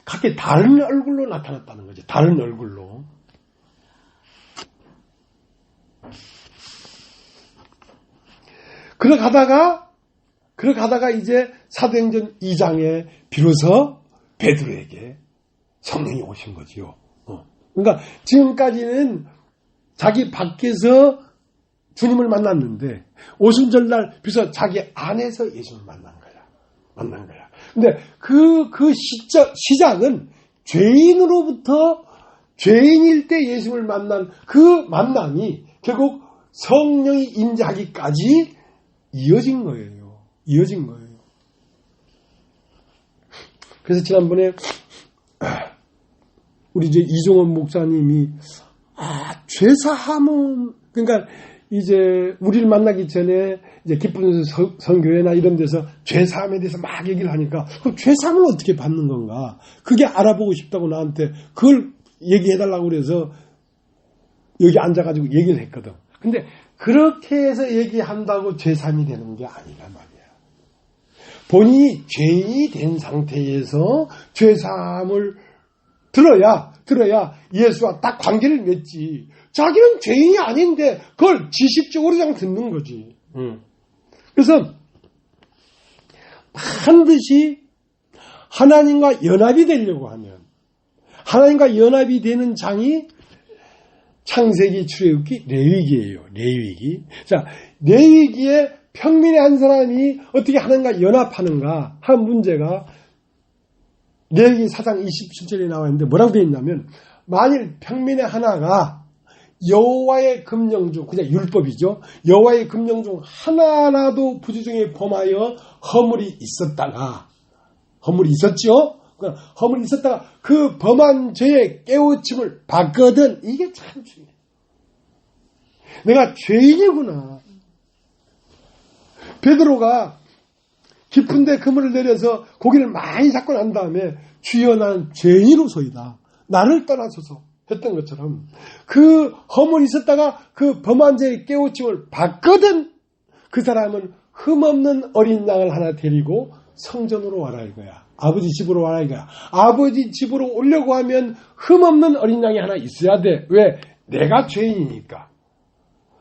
각기 다른 얼굴로 나타났다는 거죠. 다른 얼굴로. 그러가다가 이제 사도행전 2장에 비로소 베드로에게 성령이 오신 거지요. 그러니까 지금까지는 자기 밖에서 주님을 만났는데 오순절날 비로소 자기 안에서 예수를 만난 거야. 근데 그 시작은 죄인으로부터 죄인일 때 예수를 만난 그 만남이 결국 성령이 임재하기까지 이어진 거예요. 그래서 지난번에 우리 이제 이종원 목사님이 죄사함은 그러니까 이제 우리를 만나기 전에 이제 기쁜 선교회나 이런 데서 죄사함에 대해서 막 얘기를 하니까 그럼 죄사함을 어떻게 받는 건가? 그게 알아보고 싶다고 나한테 그걸 얘기해달라고 그래서 여기 앉아가지고 얘기를 했거든. 근데 그렇게 해서 얘기한다고 죄사함이 되는 게 아니란 말이야. 본인이 죄인이 된 상태에서 죄사함을 들어야 예수와 딱 관계를 맺지. 자기는 죄인이 아닌데 그걸 지식적으로 그냥 듣는 거지. 그래서 반드시 하나님과 연합이 되려고 하면 하나님과 연합이 되는 장이 창세기, 출애굽기, 레위기예요. 레위기. 자, 레위기에 평민의 한 사람이 어떻게 하나님과 연합하는가 한 문제가 레위기 4장 27절에 나와 있는데 뭐라고 되어 있냐면 만일 평민의 하나가 여호와의 금령 중 그냥 율법이죠. 여호와의 금령 중 하나라도 부주중에 범하여 허물이 있었다가 허물이 있었죠. 허물이 있었다가 그 범한 죄의 깨우침을 받거든. 이게 참 중요해. 내가 죄인이구나. 베드로가 깊은데 그물을 내려서 고기를 많이 잡고 난 다음에 주여 나는 죄인으로소이다. 나를 떠나소서 했던 것처럼 그 허물이 있었다가 그 범한 죄의 깨우침을 받거든. 그 사람은 흠없는 어린 양을 하나 데리고 성전으로 와라 이거야. 아버지 집으로 와라 이거야. 아버지 집으로 오려고 하면 흠없는 어린 양이 하나 있어야 돼. 왜? 내가 죄인이니까.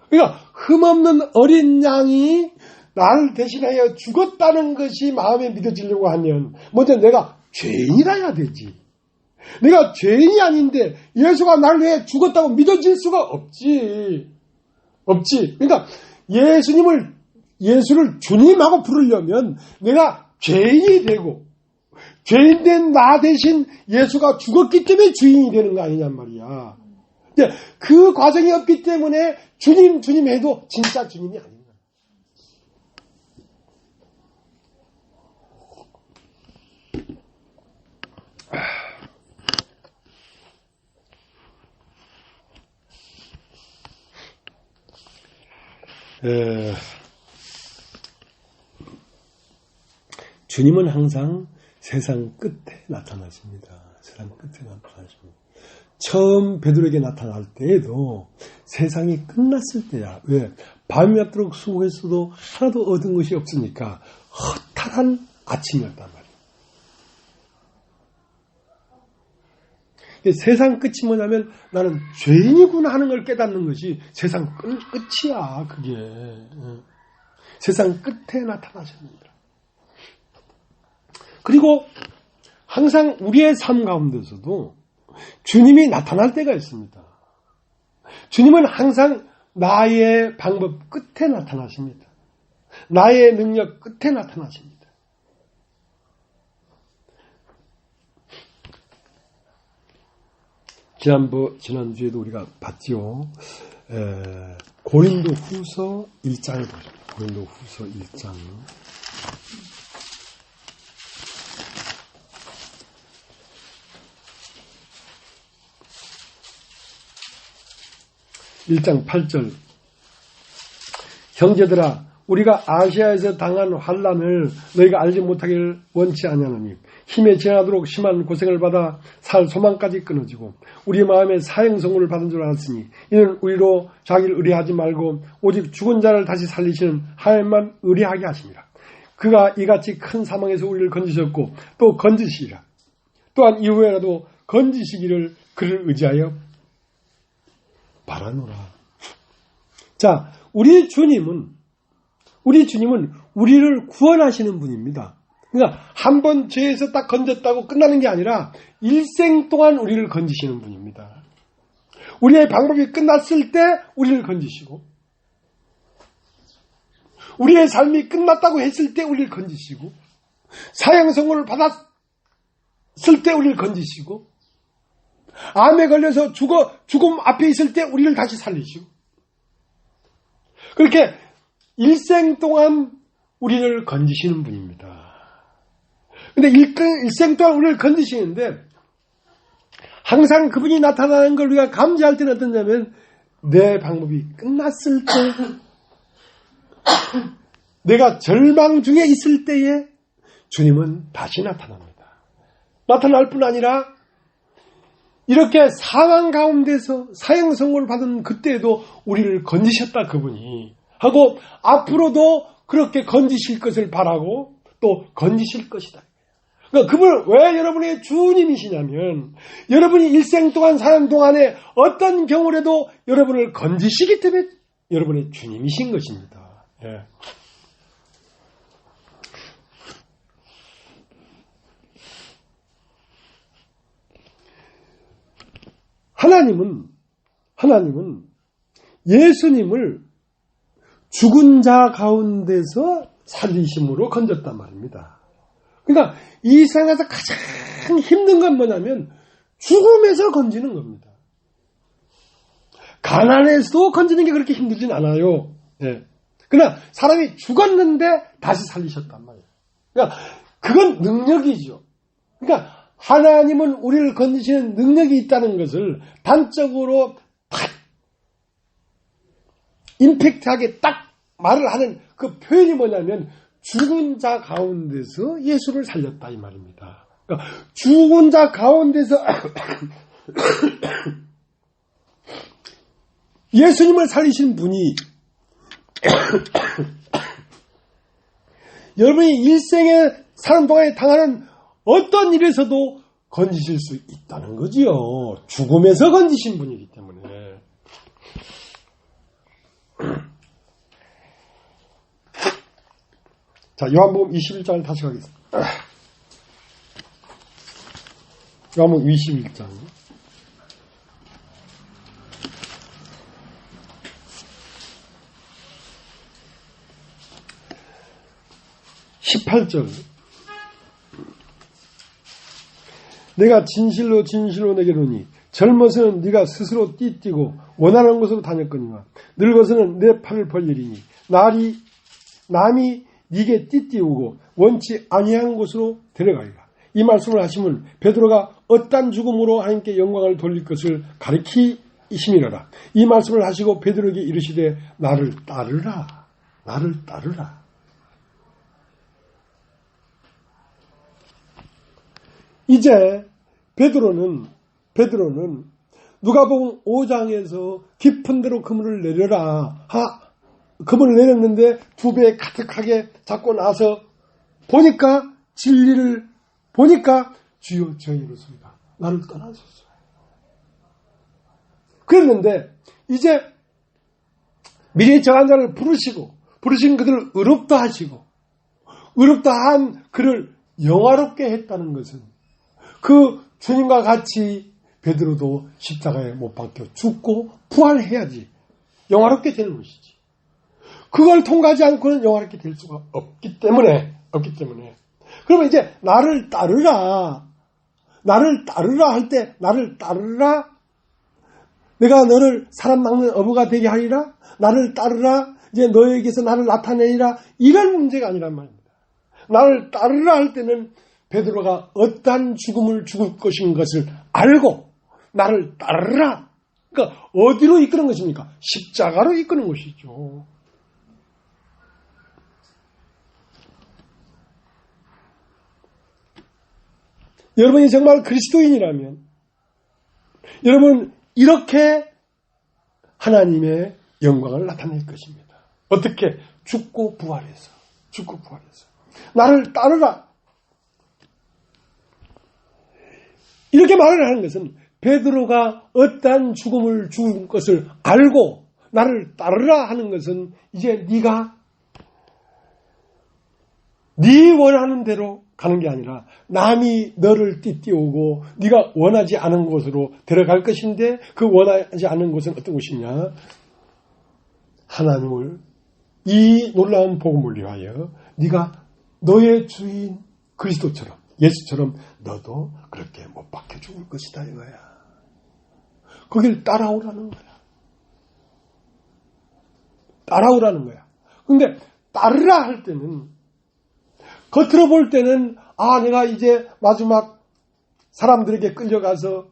그러니까 흠없는 어린 양이 나를 대신하여 죽었다는 것이 마음에 믿어지려고 하면 먼저 내가 죄인이라 해야 되지. 내가 죄인이 아닌데 예수가 나를 위해 죽었다고 믿어질 수가 없지. 그러니까 예수를 주님하고 부르려면 내가 죄인이 되고 죄인된 나 대신 예수가 죽었기 때문에 주인이 되는 거 아니냔 말이야. 그 과정이 없기 때문에 주님 해도 진짜 주님이 아닌 거야. 주님은 항상 세상 끝에 나타나십니다. 세상 끝에 나타나십니다. 처음 베드로에게 나타날 때에도 세상이 끝났을 때야. 왜? 밤이 맞도록 수고했어도 하나도 얻은 것이 없으니까 허탈한 아침이었단 말이야. 세상 끝이 뭐냐면 나는 죄인이구나 하는 걸 깨닫는 것이 세상 끝이야. 그게. 세상 끝에 나타나십니다. 그리고 항상 우리의 삶 가운데서도 주님이 나타날 때가 있습니다. 주님은 항상 나의 방법 끝에 나타나십니다. 나의 능력 끝에 나타나십니다. 지난주에도 우리가 봤죠. 고린도 후서 1장을 보죠. 고린도 후서 1장. 1장 8절. 형제들아, 우리가 아시아에서 당한 환난을 너희가 알지 못하기를 원치 아니하노니 힘에 지나도록 심한 고생을 받아 살 소망까지 끊어지고 우리 마음에 사형선고를 받은 줄 알았으니 이는 우리로 자기를 의뢰하지 말고 오직 죽은 자를 다시 살리시는 하나님만 의뢰하게 하십니다. 그가 이같이 큰 사망에서 우리를 건지셨고 또 건지시리라. 또한 이후에라도 건지시기를 그를 의지하여 바라노라. 자, 우리 주님은 우리를 구원하시는 분입니다. 그러니까 한 번 죄에서 딱 건졌다고 끝나는 게 아니라 일생 동안 우리를 건지시는 분입니다. 우리의 방법이 끝났을 때 우리를 건지시고 우리의 삶이 끝났다고 했을 때 우리를 건지시고 사형 선고를 받았을 때 우리를 건지시고 암에 걸려서 죽음 앞에 있을 때 우리를 다시 살리시고 그렇게 일생 동안 우리를 건지시는 분입니다. 근데 일생 동안 우리를 건지시는데 항상 그분이 나타나는 걸 우리가 감지할 때는 어떠냐면 내 방법이 끝났을 때 내가 절망 중에 있을 때에 주님은 다시 나타납니다. 나타날 뿐 아니라 이렇게 상황 가운데서 사형 선고를 받은 그때에도 우리를 건지셨다 그분이 하고 앞으로도 그렇게 건지실 것을 바라고 또 건지실 것이다. 그러니까 그분은 왜 여러분의 주님이시냐면 여러분이 일생 동안 사는 동안에 어떤 경우라도 여러분을 건지시기 때문에 여러분의 주님이신 것입니다. 예. 하나님은 예수님을 죽은 자 가운데서 살리심으로 건졌단 말입니다. 그러니까 이 세상에서 가장 힘든 건 뭐냐면 죽음에서 건지는 겁니다. 가난에서도 건지는 게 그렇게 힘들진 않아요. 네. 그러나 사람이 죽었는데 다시 살리셨단 말이에요. 그러니까 그건 능력이죠. 그러니까 하나님은 우리를 건지시는 능력이 있다는 것을 단적으로 딱 임팩트하게 딱 말을 하는 그 표현이 뭐냐면 죽은 자 가운데서 예수를 살렸다 이 말입니다. 그러니까 죽은 자 가운데서 예수님을 살리신 분이 여러분이 일생에 사는 동안에 당하는 어떤 일에서도 건지실 수 있다는 거지요. 죽음에서 건지신 분이기 때문에. 자, 요한복음 21장을 다시 가겠습니다. 요한복음 21장. 18절. 내가 진실로 진실로 내게 이르노니 젊어서는 네가 스스로 띠뛰고 원하는 곳으로 다녔거니와 늙어서는 내 팔을 벌리리니 남이 네게 띠띠우고 원치 아니한 곳으로 데려가리라. 이 말씀을 하시면 베드로가 어떤 죽음으로 하나님께 영광을 돌릴 것을 가리키심이로라. 이 말씀을 하시고 베드로에게 이르시되 나를 따르라. 나를 따르라. 이제 베드로는 누가복음 5장에서 깊은 데로 그물을 내려라. 그물을 내렸는데 두 배 가득하게 잡고 나서 보니까 진리를 보니까 주여 저희로소이다. 나를 떠나소서. 그랬는데 이제 미리 정한 자를 부르신 그들을 의롭다 하시고 의롭다 한 그를 영화롭게 했다는 것은 그 주님과 같이 베드로도 십자가에 못 박혀 죽고 부활해야지 영화롭게 되는 것이지. 그걸 통과하지 않고는 영화롭게 될 수가 없기 때문에 그러면 이제 나를 따르라 할 때 나를 따르라 내가 너를 사람 낚는 어부가 되게 하리라 나를 따르라 이제 너에게서 나를 나타내리라 이런 문제가 아니란 말입니다. 나를 따르라 할 때는 베드로가 어떠한 죽음을 죽을 것인 것을 알고 나를 따르라 그러니까 어디로 이끄는 것입니까? 십자가로 이끄는 것이죠. 여러분이 정말 그리스도인이라면 여러분 이렇게 하나님의 영광을 나타낼 것입니다. 어떻게? 죽고 부활해서. 나를 따르라. 이렇게 말을 하는 것은 베드로가 어떠한 죽음을 죽은 것을 알고 나를 따르라 하는 것은 이제 네가 네 원하는 대로 가는 게 아니라 남이 너를 띠띠우고 네가 원하지 않은 곳으로 데려갈 것인데 그 원하지 않은 곳은 어떤 곳이냐? 하나님을 이 놀라운 복음을 위하여 네가 너의 주인 그리스도처럼 예수처럼 너도 그렇게 못 박혀 죽을 것이다 이거야. 거길 따라오라는 거야. 따라오라는 거야. 근데 따르라 할 때는 겉으로 볼 때는 내가 이제 마지막 사람들에게 끌려가서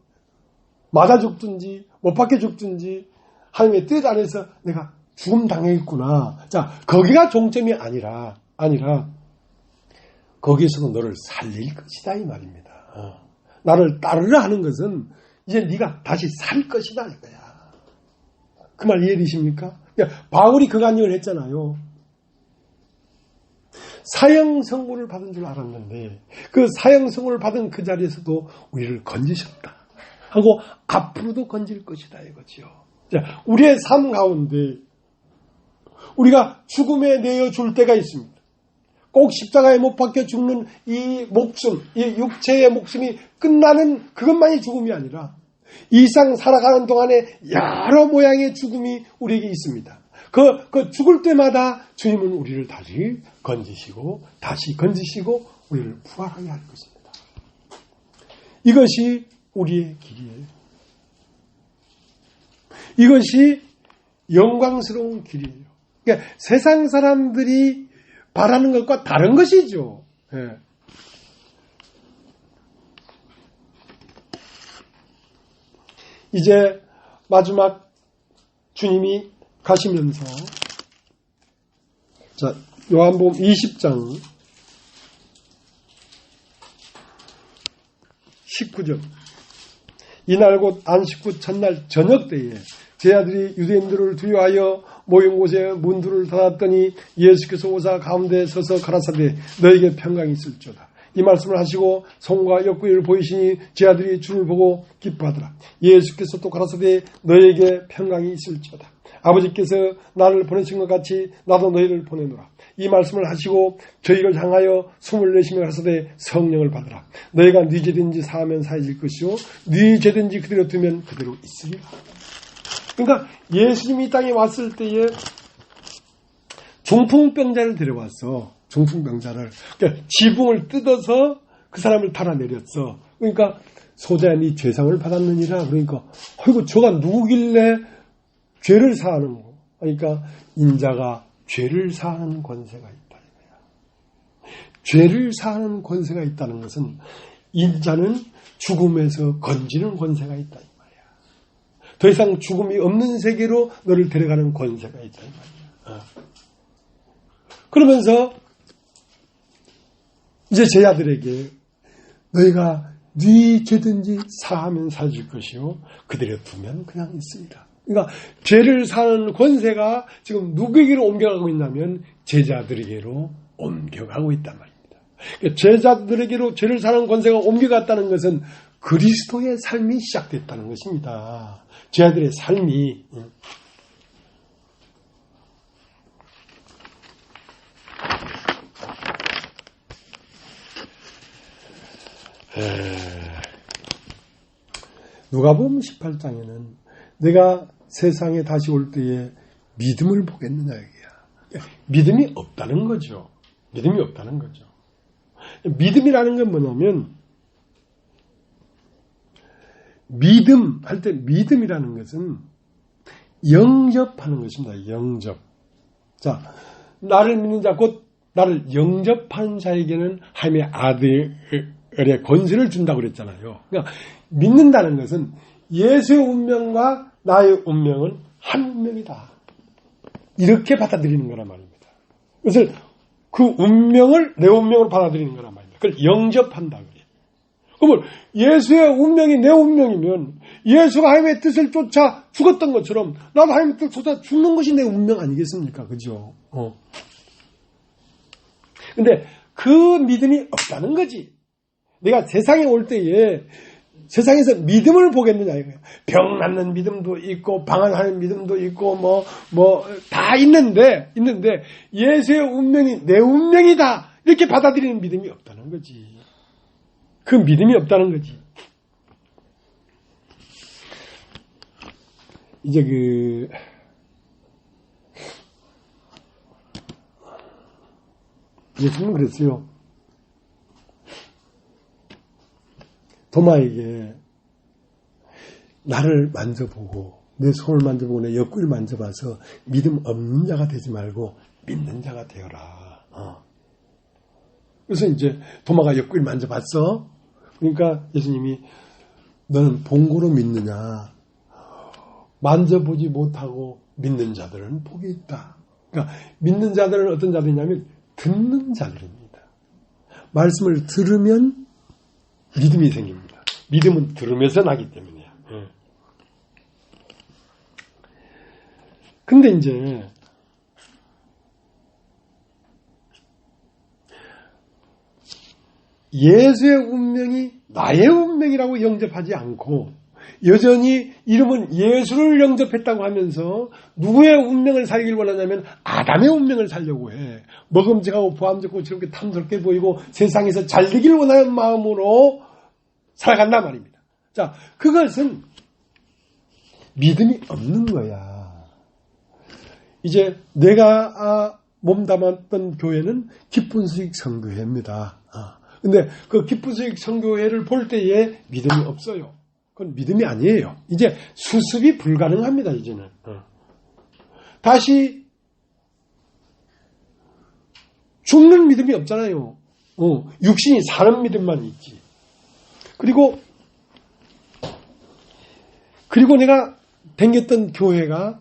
맞아 죽든지 못 박혀 죽든지 하나님의 뜻 안에서 내가 죽음 당했구나. 자, 거기가 종점이 아니라 거기에서도 너를 살릴 것이다 이 말입니다. 나를 따르라 하는 것은 이제 네가 다시 살 것이다 이거야. 그 말 이해되십니까? 바울이 그 간증을 했잖아요. 사형 선고를 받은 줄 알았는데 그 사형 선고를 받은 그 자리에서도 우리를 건지셨다 하고 앞으로도 건질 것이다 이거죠. 자, 우리의 삶 가운데 우리가 죽음에 내어줄 때가 있습니다. 꼭 십자가에 못 박혀 죽는 이 목숨, 이 육체의 목숨이 끝나는 그것만이 죽음이 아니라 이 상 살아가는 동안에 여러 모양의 죽음이 우리에게 있습니다. 그 죽을 때마다 주님은 우리를 다시 건지시고 우리를 부활하게 할 것입니다. 이것이 우리의 길이에요. 이것이 영광스러운 길이에요. 그러니까 세상 사람들이 바라는 것과 다른 것이죠. 예. 이제 마지막 주님이 가시면서 자, 요한복음 20장 19절 이날 곧 안식 후 첫날 저녁 때에 제 아들이 유대인들을 두려워하여 모인 곳에 문들을 닫았더니 예수께서 오사 가운데 서서 가라사대 너에게 평강이 있을지어다. 이 말씀을 하시고 손과 옆구리를 보이시니 제 아들이 주를 보고 기뻐하더라. 예수께서 또 가라사대 너에게 평강이 있을지어다. 아버지께서 나를 보내신 것 같이 나도 너희를 보내노라. 이 말씀을 하시고 저희를 향하여 숨을 내쉬며 가라사대 성령을 받으라. 너희가 네 죄든지 사하면 사해질 것이요 네 죄든지 그대로 두면 그대로 있으리라. 그러니까 예수님이 이 땅에 왔을 때에 중풍병자를 데려왔어. 중풍병자를. 그러니까 지붕을 뜯어서 그 사람을 달아내렸어. 그러니까 소자야 네 죄상을 받았느니라. 그러니까 아이고 저가 누구길래 죄를 사하는 거. 그러니까 인자가 죄를 사하는 권세가 있다. 죄를 사하는 권세가 있다는 것은 인자는 죽음에서 건지는 권세가 있다. 더 이상 죽음이 없는 세계로 너를 데려가는 권세가 있다. 그러면서 이제 제 아들에게 너희가 네 죄든지 사하면 사줄 것이요 그대로 두면 그냥 있습니다. 그러니까 죄를 사는 권세가 지금 누구에게로 옮겨가고 있냐면 제자들에게로 옮겨가고 있단 말입니다. 그러니까 제자들에게로 죄를 사는 권세가 옮겨갔다는 것은 그리스도의 삶이 시작됐다는 것입니다. 제자들의 삶이 누가복음 18장에는 내가 세상에 다시 올 때에 믿음을 보겠느냐 얘기야. 믿음이 없다는 거죠. 믿음이 없다는 거죠. 믿음이라는 건 뭐냐면 믿음 할 때 믿음이라는 것은 영접하는 것입니다. 영접. 자, 나를 믿는 자 곧 나를 영접하는 자에게는 하나님의 아들의 권세를 준다고 그랬잖아요. 그러니까 믿는다는 것은 예수의 운명과 나의 운명은 한 운명이다. 이렇게 받아들이는 거란 말입니다. 그래서 그 운명을 내 운명으로 받아들이는 거란 말입니다. 그걸 영접한다 그래요. 그러면 예수의 운명이 내 운명이면 예수가 하나님의 뜻을 쫓아 죽었던 것처럼 나도 하나님의 뜻을 쫓아 죽는 것이 내 운명 아니겠습니까? 그죠? 근데 그 믿음이 없다는 거지. 내가 세상에 올 때에 세상에서 믿음을 보겠느냐 이거예요. 병 낫는 믿음도 있고 방언하는 믿음도 있고 다 있는데 예수의 운명이 내 운명이다 이렇게 받아들이는 믿음이 없다는 거지. 그 믿음이 없다는 거지. 이제 예수님은 그랬어요. 도마에게 나를 만져보고 내 손을 만져보고 내 옆구리를 만져봐서 믿음 없는 자가 되지 말고 믿는 자가 되어라. 그래서 이제 도마가 옆구리를 만져봤어. 그러니까 예수님이 너는 본고로 믿느냐. 만져보지 못하고 믿는 자들은 복이 있다. 그러니까 믿는 자들은 어떤 자들이냐면 듣는 자들입니다. 말씀을 들으면 믿음이 생깁니다. 믿음은 들으면서 나기 때문이에요. 근데 이제 예수의 운명이 나의 운명이라고 영접하지 않고 여전히 이름은 예수를 영접했다고 하면서 누구의 운명을 살기를 원하냐면 아담의 운명을 살려고 해. 먹음직하고 보암직하고 저렇게 탐스럽게 보이고 세상에서 잘 되기를 원하는 마음으로 살아간단 말입니다. 자, 그것은 믿음이 없는 거야. 이제 내가 몸담았던 교회는 기쁜 수익 선교회입니다. 근데 그 기쁜 수익 선교회를 볼 때에 믿음이 없어요. 그건 믿음이 아니에요. 이제 수습이 불가능합니다. 이제는. 다시 죽는 믿음이 없잖아요. 육신이 사는 믿음만 있지. 그리고 내가 다녔던 교회가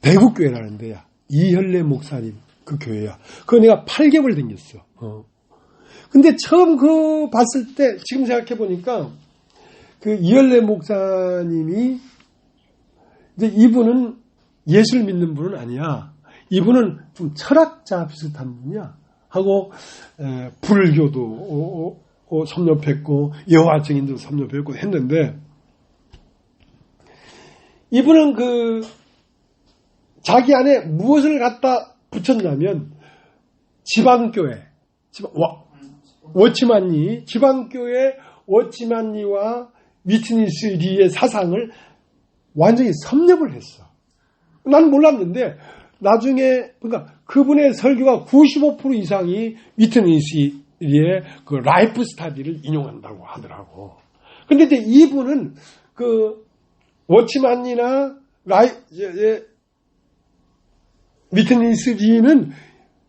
대구교회라는 데야. 이현래 목사님 그 교회야. 그거 내가 8개월 다녔어. 근데 처음 그거 봤을 때 지금 생각해 보니까 그 이현래 목사님이 이제 이분은 예수를 믿는 분은 아니야. 이분은 좀 철학자 비슷한 분이야. 하고 불교도 섭렵했고 여호와 증인도 섭렵했고 했는데 이분은 그 자기 안에 무엇을 갖다 붙였냐면 지방교회 워치만니 지방교회 워치만니와 위트니스 리의 사상을 완전히 섭렵을 했어. 난 몰랐는데 나중에 그러니까 그분의 설교가 95% 이상이 위트니스 리의 그 라이프 스타디를 인용한다고 하더라고. 근데 이제 이분은 그 워치만니나 위트니스 리는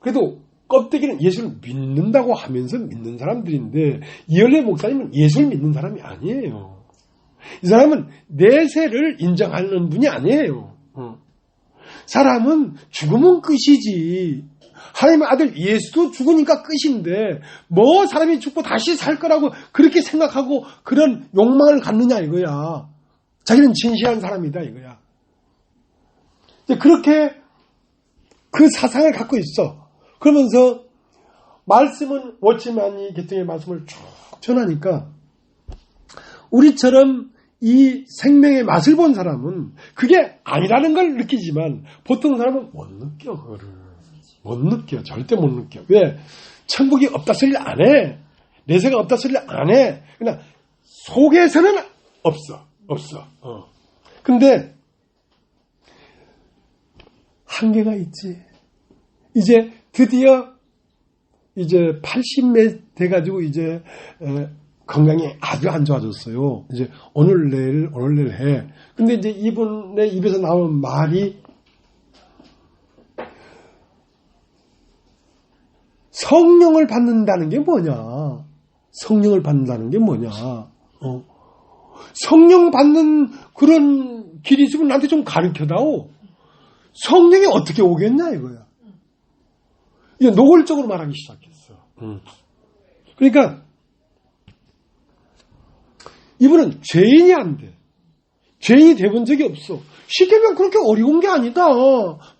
그래도 껍데기는 예수를 믿는다고 하면서 믿는 사람들인데 이현래 목사님은 예수를 믿는 사람이 아니에요. 이 사람은 내세를 인정하는 분이 아니에요. 사람은 죽으면 끝이지. 하나님의 아들 예수도 죽으니까 끝인데 뭐 사람이 죽고 다시 살 거라고 그렇게 생각하고 그런 욕망을 갖느냐 이거야. 자기는 진실한 사람이다 이거야. 그렇게 그 사상을 갖고 있어. 그러면서 말씀은 워치만이 계통의 말씀을 쭉 전하니까 우리처럼 이 생명의 맛을 본 사람은 그게 아니라는 걸 느끼지만 보통 사람은 못 느껴. 그거를 못 느껴. 절대 못 느껴. 왜? 천국이 없다 소리를 안 해. 내세가 없다 소리를 안 해. 그냥 속에서는 없어. 근데 한계가 있지. 이제 드디어 이제 80몇 돼가지고 이제 건강이 아주 안 좋아졌어요. 이제 오늘 내일 해. 근데 이제 이분의 입에서 나오는 말이 성령을 받는다는 게 뭐냐? 성령을 받는다는 게 뭐냐? 성령 받는 그런 길이 있으면 나한테 좀 가르쳐다오. 성령이 어떻게 오겠냐 이거야. 이게 노골적으로 말하기 시작했어. 그러니까 이분은 죄인이 안 돼. 죄인이 돼본 적이 없어. 쉽게 보면 그렇게 어려운 게 아니다.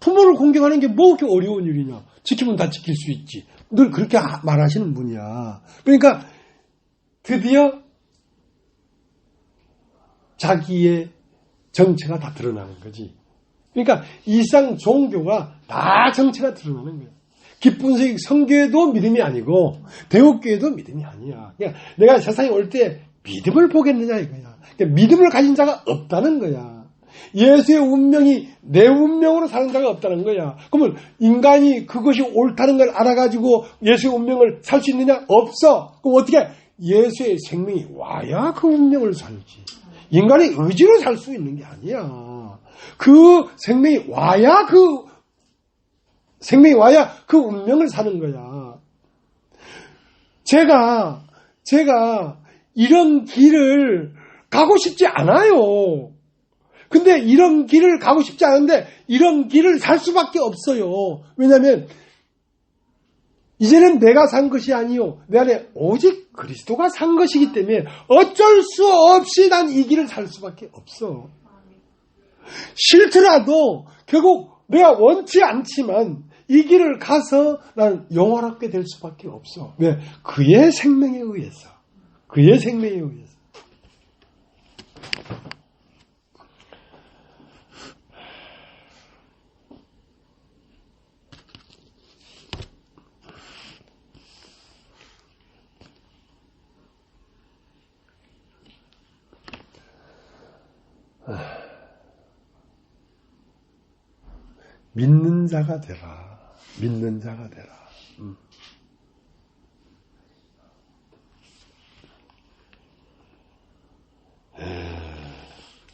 부모를 공경하는 게 뭐 그렇게 어려운 일이냐. 지키면 다 지킬 수 있지. 늘 그렇게 말하시는 분이야. 그러니까 드디어 자기의 정체가 다 드러나는 거지. 그러니까 일상 종교가 다 정체가 드러나는 거야. 기쁜색 성교회도 믿음이 아니고 대옥교회도 믿음이 아니야. 그러니까 내가 세상에 올 때 믿음을 보겠느냐 이거야. 그러니까 믿음을 가진 자가 없다는 거야. 예수의 운명이 내 운명으로 사는 자가 없다는 거야. 그러면 인간이 그것이 옳다는 걸 알아가지고 예수의 운명을 살 수 있느냐? 없어. 그럼 어떻게? 예수의 생명이 와야 그 운명을 살지. 인간의 의지로 살 수 있는 게 아니야. 그 생명이 와야 그 운명을 사는 거야. 제가 이런 길을 가고 싶지 않아요. 근데 이런 길을 가고 싶지 않은데 이런 길을 살 수밖에 없어요. 왜냐하면 이제는 내가 산 것이 아니요 내 안에 오직 그리스도가 산 것이기 때문에 어쩔 수 없이 난 이 길을 살 수밖에 없어. 싫더라도 결국 내가 원치 않지만 이 길을 가서 난 영원하게 될 수밖에 없어. 왜? 그의 생명에 의해서. 그의 생명에 의해서. 믿는 자가 되라. 믿는 자가 되라.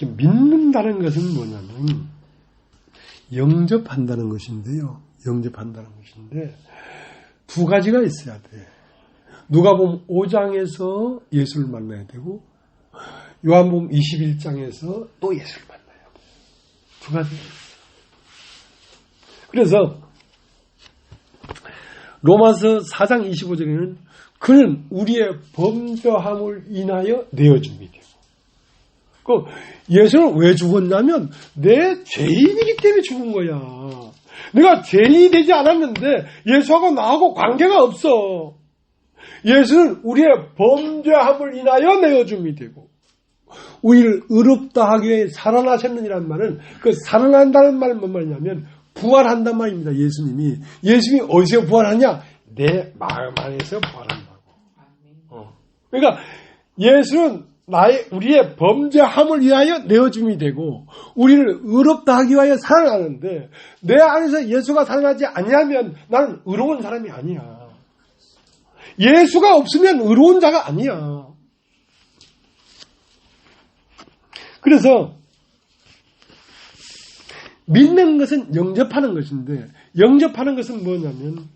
믿는다는 것은 뭐냐면 영접한다는 것인데요. 영접한다는 것인데 두 가지가 있어야 돼. 누가복음 5장에서 예수를 만나야 되고 요한복음 21장에서 또 예수를 만나야 돼. 두 가지가 있어. 그래서 로마서 4장 25절에는 그는 우리의 범죄함을 인하여 내어줌이 되고 그 예수는 왜 죽었냐면 내 죄인이기 때문에 죽은 거야. 내가 죄인이 되지 않았는데 예수하고 나하고 관계가 없어. 예수는 우리의 범죄함을 인하여 내어줌이 되고 우리를 의롭다 하기 위해 살아나셨느니란 말은 그 살아난다는 말은 뭔 말이냐면 부활한단 말입니다. 예수님이 어디서 부활하냐? 내 마음 안에서 부활한다고. 그러니까 예수는 우리의 범죄함을 위하여 내어줌이 되고 우리를 의롭다 하기 위하여 살아나는데 내 안에서 예수가 살아나지 않냐면 나는 의로운 사람이 아니야. 예수가 없으면 의로운 자가 아니야. 그래서 믿는 것은 영접하는 것인데 영접하는 것은 뭐냐면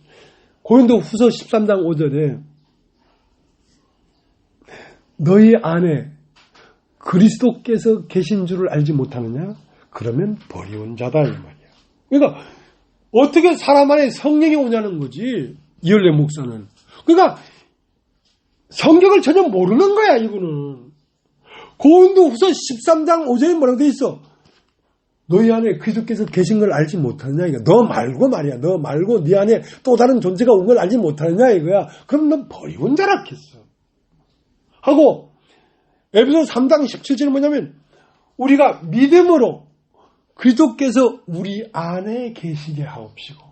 고린도후서 13장 5절에 너희 안에 그리스도께서 계신 줄을 알지 못하느냐? 그러면 버리운 자다 이 말이야. 그러니까 어떻게 사람 안에 성령이 오냐는 거지. 이열래 목사는. 그러니까 성경을 전혀 모르는 거야 이분은. 고린도후서 13장 5절에 뭐라고 돼 있어? 너희 안에 그리스도께서 계신 걸 알지 못하느냐 이거야. 너 말고 말이야. 너 말고 네 안에 또 다른 존재가 온 걸 알지 못하느냐 이거야. 그럼 넌 버리운 자라겠어. 하고 에베소 3장 17절은 뭐냐면 우리가 믿음으로 그리스도께서 우리 안에 계시게 하옵시고.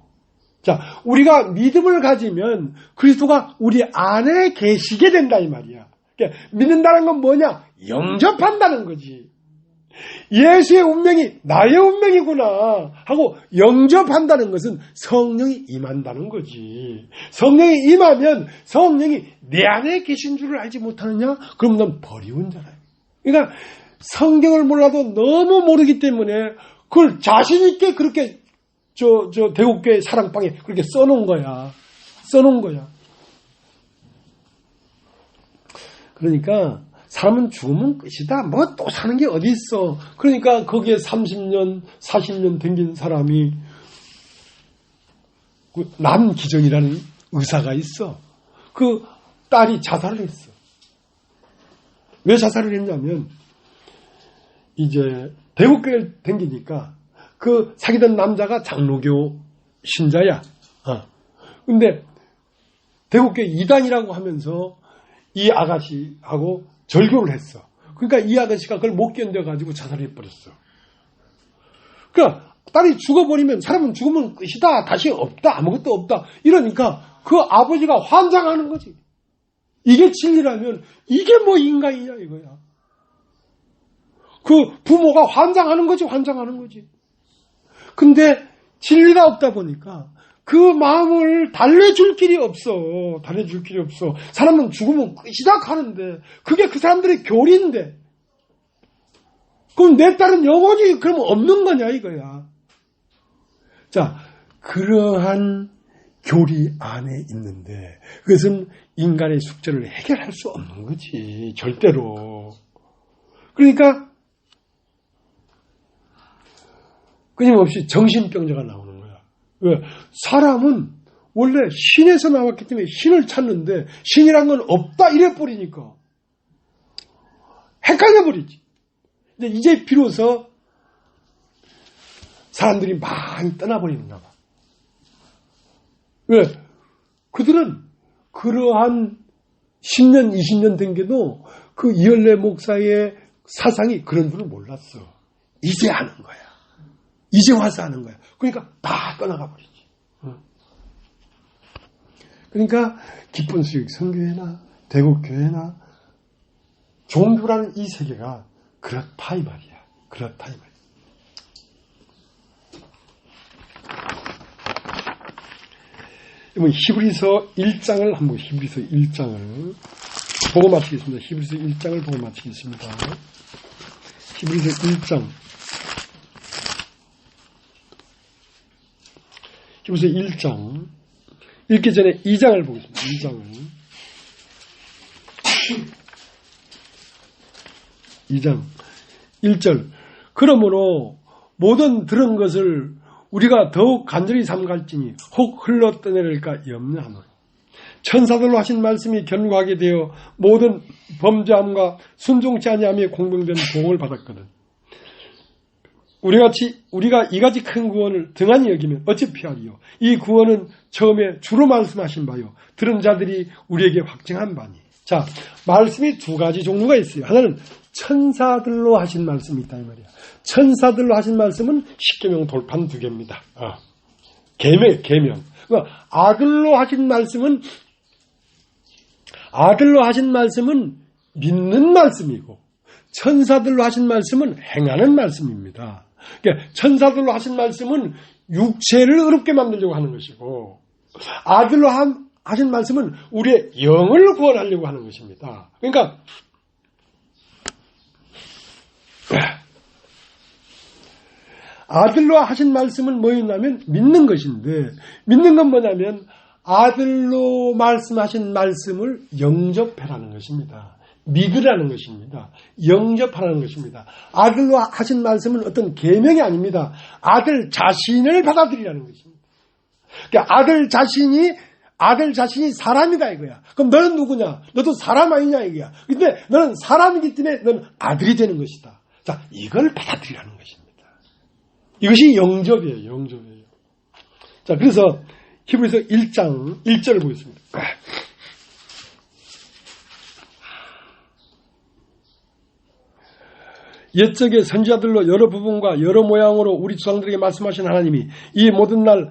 자, 우리가 믿음을 가지면 그리스도가 우리 안에 계시게 된다 이 말이야. 그러니까 믿는다는 건 뭐냐? 영접한다는 거지. 예수의 운명이 나의 운명이구나 하고 영접한다는 것은 성령이 임한다는 거지. 성령이 임하면 성령이 내 안에 계신 줄을 알지 못하느냐? 그럼 넌 버리운 자라. 그러니까 성경을 몰라도 너무 모르기 때문에 그걸 자신 있게 그렇게 대국교회 사랑방에 그렇게 써놓은 거야. 그러니까 사람은 죽으면 끝이다. 뭐 또 사는 게 어디 있어. 그러니까 거기에 30년, 40년 댕긴 사람이 남기정이라는 의사가 있어. 그 딸이 자살을 했어. 왜 자살을 했냐면 이제 대국교를 댕기니까 그 사귀던 남자가 장로교 신자야. 근데 대국교 이단이라고 하면서 이 아가씨하고 절교를 했어. 그러니까 이 아가씨가 그걸 못 견뎌가지고 자살해버렸어. 그러니까 딸이 죽어버리면 사람은 죽으면 끝이다. 다시 없다. 아무것도 없다. 이러니까 그 아버지가 환장하는 거지. 이게 진리라면 이게 뭐 인간이냐 이거야. 그 부모가 환장하는 거지. 환장하는 거지. 근데 진리가 없다 보니까 그 마음을 달래줄 길이 없어. 달래줄 길이 없어. 사람은 죽으면 끝이다 하는데 그게 그 사람들의 교리인데 그럼 내 딸은 영원히 그러면 없는 거냐 이거야. 자, 그러한 교리 안에 있는데 그것은 인간의 숙제를 해결할 수 없는 거지. 절대로. 그러니까 끊임없이 정신병자가 나오는 거야. 왜? 사람은 원래 신에서 나왔기 때문에 신을 찾는데 신이란 건 없다 이래버리니까 헷갈려버리지. 근데 이제 비로소 사람들이 많이 떠나버리는가 봐. 왜? 그들은 그러한 10년, 20년 된 게도 그 이열래 목사의 사상이 그런 줄을 몰랐어. 이제 아는 거야. 이제 와서 아는 거야. 그러니까 다 떠나가 버리지. 그러니까 기쁜 수익 선교회나 대국교회나 종교라는 이 세계가 그렇다 이 말이야. 그렇다 이 말이야. 이번 히브리서 1장을 한번 히브리서 1장을 보고 마치겠습니다. 히브리서 1장을 보고 마치겠습니다. 히브리서 1장. 히브리서 1장. 읽기 전에 2장을 보겠습니다. 2장을. 2장 1절. 그러므로 모든 들은 것을 우리가 더욱 간절히 삼갈지니 혹 흘러 떠내릴까 염려하노라. 천사들로 하신 말씀이 견고하게 되어 모든 범죄함과 순종치 아니함에 공병된 보응을 받았거든. 우리가 이같이 큰 구원을 등한히 여기면 어찌 피하리요. 이 구원은 처음에 주로 말씀하신 바요 들은 자들이 우리에게 확증한 바니. 자, 말씀이 두 가지 종류가 있어요. 하나는 천사들로 하신 말씀이 있다 이 말이야. 천사들로 하신 말씀은 십계명 돌판 두 개입니다. 계명. 그러니까 아들로 하신 말씀은 믿는 말씀이고 천사들로 하신 말씀은 행하는 말씀입니다. 그러니까 천사들로 하신 말씀은 육체를 어렵게 만들려고 하는 것이고 아들로 하신 말씀은 우리의 영을 구원하려고 하는 것입니다. 그러니까 아들로 하신 말씀은 뭐였냐면 믿는 것인데 믿는 건 뭐냐면 아들로 말씀하신 말씀을 영접하라는 것입니다. 믿으라는 것입니다. 영접하라는 것입니다. 아들로 하신 말씀은 어떤 계명이 아닙니다. 아들 자신을 받아들이라는 것입니다. 그러니까 아들 자신이 사람이다 이거야. 그럼 너는 누구냐? 너도 사람 아니냐 이거야. 근데 너는 사람이기 때문에 너는 아들이 되는 것이다. 자, 이걸 받아들이라는 것입니다. 이것이 영접이에요. 영접이에요. 자, 그래서 히브리서 1장 1절을 보겠습니다. 옛적의 선지자들로 여러 부분과 여러 모양으로 우리 조상들에게 말씀하신 하나님이 이 모든 날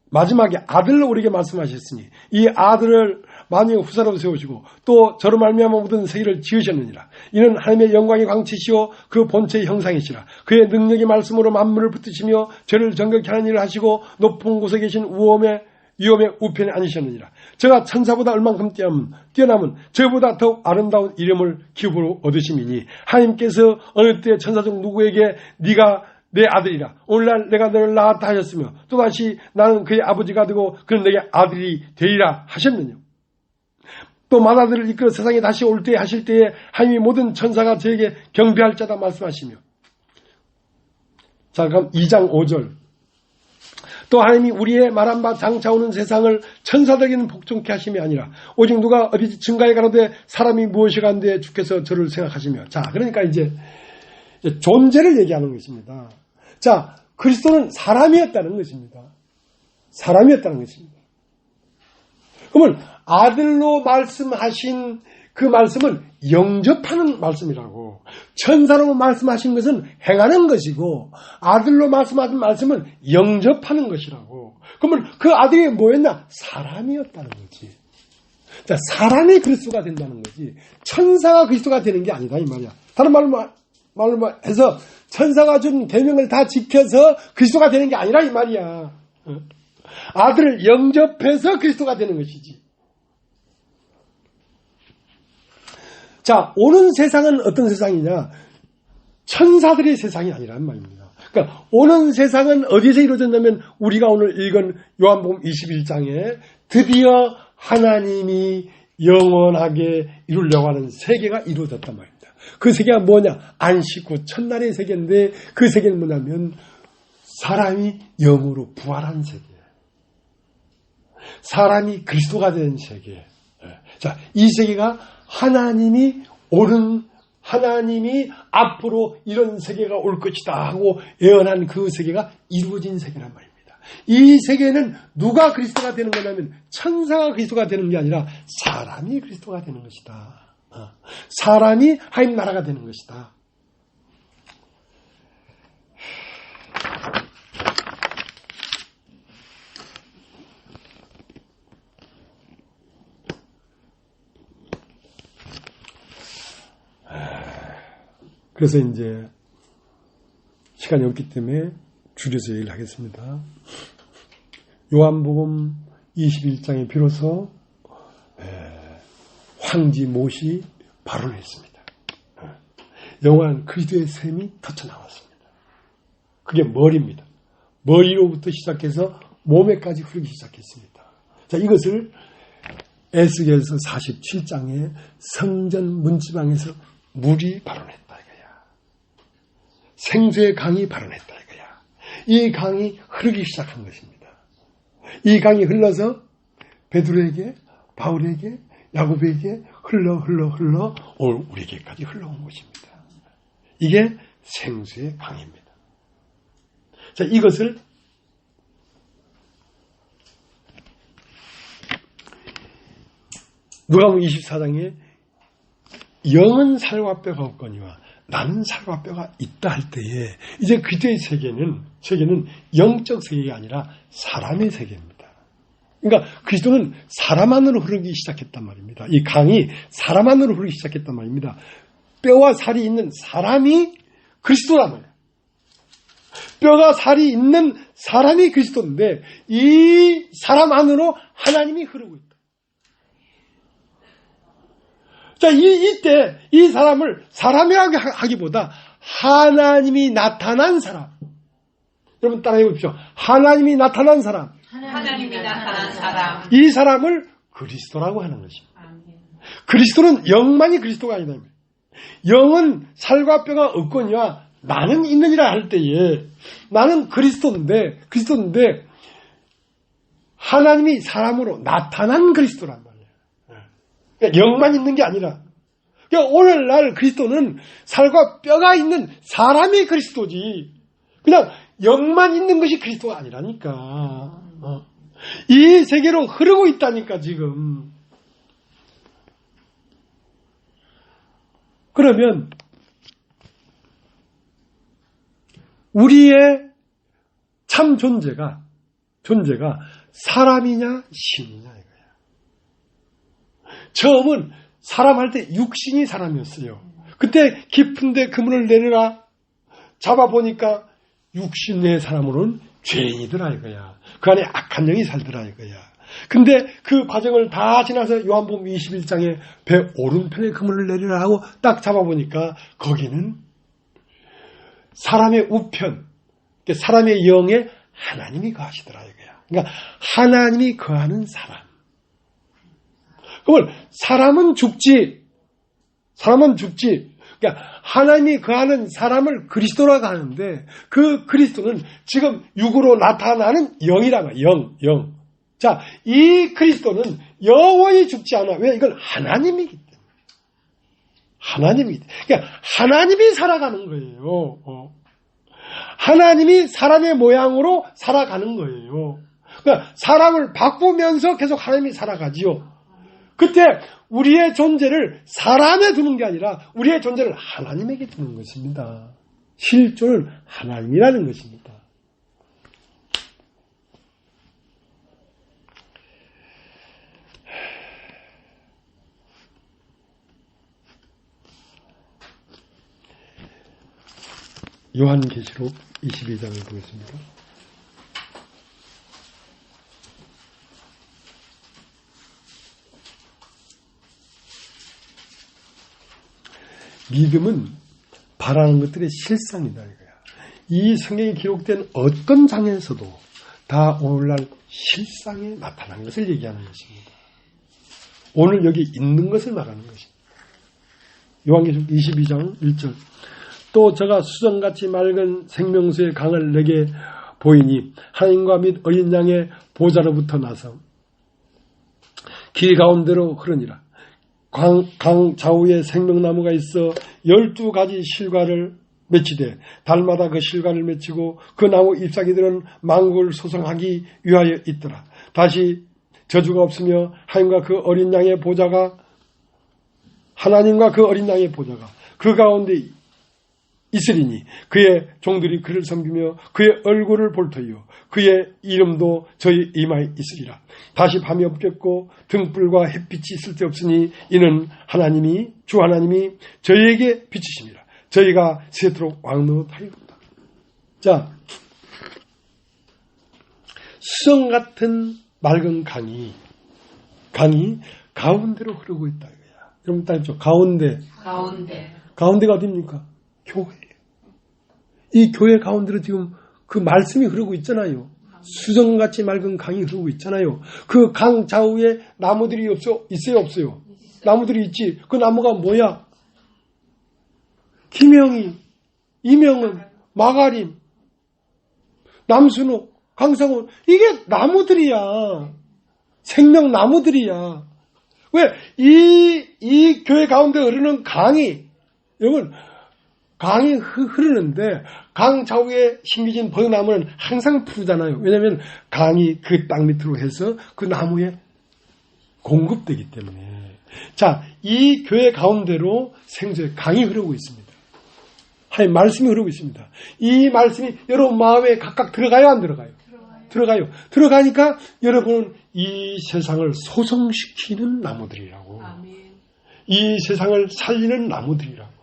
마지막에 아들로 우리에게 말씀하셨으니 이 아들을 만유의 후사로 세우시고 또 저로 말미암아 모든 세계를 지으셨느니라. 이는 하나님의 영광의 광채시오 그 본체의 형상이시라. 그의 능력의 말씀으로 만물을 붙드시며 죄를 정결케 하는 일을 하시고 높은 곳에 계신 위엄의 우편에 앉으셨느니라. 저가 천사보다 얼만큼 뛰어남은 저보다 더욱 아름다운 이름을 기업으로 얻으심이니 하나님께서 어느 때 천사 중 누구에게 네가 내 아들이라 오늘날 내가 너를 낳았다 하셨으며 또다시 나는 그의 아버지가 되고 그는 내게 아들이 되리라 하셨느냐. 또 만화들을 이끌어 세상에 다시 올 때 하실 때에 하나님이 모든 천사가 저에게 경배할 자다 말씀하시며. 자, 그럼 2장 5절. 또 하나님이 우리의 말한 바 장차 오는 세상을 천사들에게는 복종케 하심이 아니라 오직 누가 어디 증가해 가로되 사람이 무엇이가 한데 주께서 저를 생각하시며. 자, 그러니까 이제 존재를 얘기하는 것입니다. 자, 그리스도는 사람이었다는 것입니다. 사람이었다는 것입니다. 그러면 아들로 말씀하신 그 말씀은 영접하는 말씀이라고, 천사로 말씀하신 것은 행하는 것이고 아들로 말씀하신 말씀은 영접하는 것이라고. 그러면 그 아들이 뭐였나? 사람이었다는 거지. 자, 사람이 그리스도가 된다는 거지 천사가 그리스도가 되는 게 아니다 이 말이야. 다른 말로 해서 천사가 준 계명을 다 지켜서 그리스도가 되는 게 아니라 이 말이야. 아들을 영접해서 그리스도가 되는 것이지. 자, 오는 세상은 어떤 세상이냐? 천사들의 세상이 아니란 말입니다. 그러니까 오는 세상은 어디서 이루어졌냐면 우리가 오늘 읽은 요한복음 21장에 드디어 하나님이 영원하게 이루려고 하는 세계가 이루어졌단 말입니다. 그 세계가 뭐냐? 안식 후 첫날의 세계인데 그 세계는 뭐냐면 사람이 영으로 부활한 세계, 사람이 그리스도가 된 세계. 자, 이 세계가 하나님이 앞으로 이런 세계가 올 것이다 하고 예언한 그 세계가 이루어진 세계란 말입니다. 이 세계는 누가 그리스도가 되는 거냐면 천사가 그리스도가 되는 게 아니라 사람이 그리스도가 되는 것이다. 사람이 하나님 나라가 되는 것이다. 그래서 이제 시간이 없기 때문에 줄여서 얘기를 하겠습니다. 요한복음 21장에 비로소 황지 못이 발언했습니다. 영원한 그리스도의 샘이 터쳐나왔습니다. 그게 머리입니다. 머리로부터 시작해서 몸에까지 흐르기 시작했습니다. 자, 이것을 에스겔서 47장에 성전 문지방에서 물이 발언했다 이거야. 생수의 강이 발언했다 이거야. 이 강이 흐르기 시작한 것입니다. 이 강이 흘러서 베드로에게, 바울에게, 야고보에게 흘러 오늘 우리에게까지 흘러온 것입니다. 이게 생수의 강입니다. 자, 이것을 누가복음 24장에 영은 살과 뼈가 없거니와 나는 살과 뼈가 있다 할 때에 이제 그때의 세계는 영적 세계가 아니라 사람의 세계입니다. 그러니까 그리스도는 사람 안으로 흐르기 시작했단 말입니다. 이 강이 사람 안으로 흐르기 시작했단 말입니다. 뼈와 살이 있는 사람이 그리스도란 말이에요. 뼈가 살이 있는 사람이 그리스도인데 이 사람 안으로 하나님이 흐르고 있다. 자, 이때 이 사람을 사람이라고 하기보다 하나님이 나타난 사람. 여러분 따라해 보십시오. 하나님이 나타난 사람. 하나님이 나타난 사람. 이 사람을 그리스도라고 하는 것입니다. 그리스도는 영만이 그리스도가 아니다. 영은 살과 뼈가 없거니와 나는 있느니라 할 때에 나는 그리스도인데 하나님이 사람으로 나타난 그리스도란 말이에요. 그러니까 영만 있는 게 아니라 그러니까 오늘날 그리스도는 살과 뼈가 있는 사람이 그리스도지 그냥 영만 있는 것이 그리스도가 아니라니까. 이 세계로 흐르고 있다니까 지금. 그러면 우리의 참 존재가 사람이냐 신이냐 이거야. 처음은 사람 할 때 육신이 사람이었어요. 그때 깊은데 그물을 내려라 잡아보니까 육신의 사람으로는 죄인이더라 이거야. 그 안에 악한 영이 살더라 이거야. 근데 그 과정을 다 지나서 요한복음 21장에 배 오른편에 그물을 내리라 하고 딱 잡아보니까 거기는 사람의 우편, 사람의 영에 하나님이 거하시더라 이거야. 그러니까 하나님이 거하는 사람. 그러면 사람은 죽지. 그러니까 하나님이 거하는 사람을 그리스도라고 하는데 그 그리스도는 지금 육으로 나타나는 영이라고 해요. 영. 자, 이 그리스도는 영원히 죽지 않아. 왜? 이건 하나님이기 때문에. 그러니까 하나님이 살아가는 거예요. 하나님이 사람의 모양으로 살아가는 거예요. 그러니까 사람을 바꾸면서 계속 하나님이 살아가지요. 그때 우리의 존재를 사람에 두는 게 아니라 우리의 존재를 하나님에게 두는 것입니다. 실존은 하나님이라는 것입니다. 요한계시록 22장을 보겠습니다. 믿음은 바라는 것들의 실상이다 이거야. 이 성경에 기록된 어떤 장에서도 다 오늘날 실상에 나타난 것을 얘기하는 것입니다. 오늘 여기 있는 것을 말하는 것입니다. 요한계시록 22장 1절 또 저가 수정같이 맑은 생명수의 강을 내게 보이니 하나님과 및 어린 양의 보좌로부터 나서 길 가운데로 흐르니라. 강 좌우에 생명나무가 있어 12가지 실과를 맺히되 달마다 그 실과를 맺히고 그 나무 잎사귀들은 만국을 소성하기 위하여 있더라. 다시 저주가 없으며 하나님과 그 어린 양의 보좌가 그 가운데 있으리니 그의 종들이 그를 섬기며 그의 얼굴을 볼 터이요 그의 이름도 저희 이마에 있으리라. 다시 밤이 없겠고 등불과 햇빛이 쓸데없으니 이는 주 하나님이 저희에게 비치심이라. 저희가 세토록 왕노하리로다. 자, 수정 같은 맑은 강이 가운데로 흐르고 있다 이거야. 여러분 따르죠? 가운데가 어디입니까? 교회. 이 교회 가운데로 지금 그 말씀이 흐르고 있잖아요. 수정같이 맑은 강이 흐르고 있잖아요. 그 강 좌우에 나무들이 있어요, 없어요? 나무들이 있지. 그 나무가 뭐야? 김영희, 이명은, 마가림, 남순호, 강상훈. 이게 나무들이야. 생명나무들이야. 왜? 이 교회 가운데 흐르는 여러분, 강이 흐르는데 강 좌우에 심겨진 벚나무는 항상 푸르잖아요. 왜냐하면 강이 그 땅 밑으로 해서 그 나무에 공급되기 때문에. 자, 이 교회 가운데로 생수의 강이 흐르고 있습니다. 하나님 말씀이 흐르고 있습니다. 이 말씀이 여러분 마음에 각각 들어가요, 안 들어가요? 들어가요. 들어가니까 여러분은 이 세상을 소성시키는 나무들이라고. 이 세상을 살리는 나무들이라고.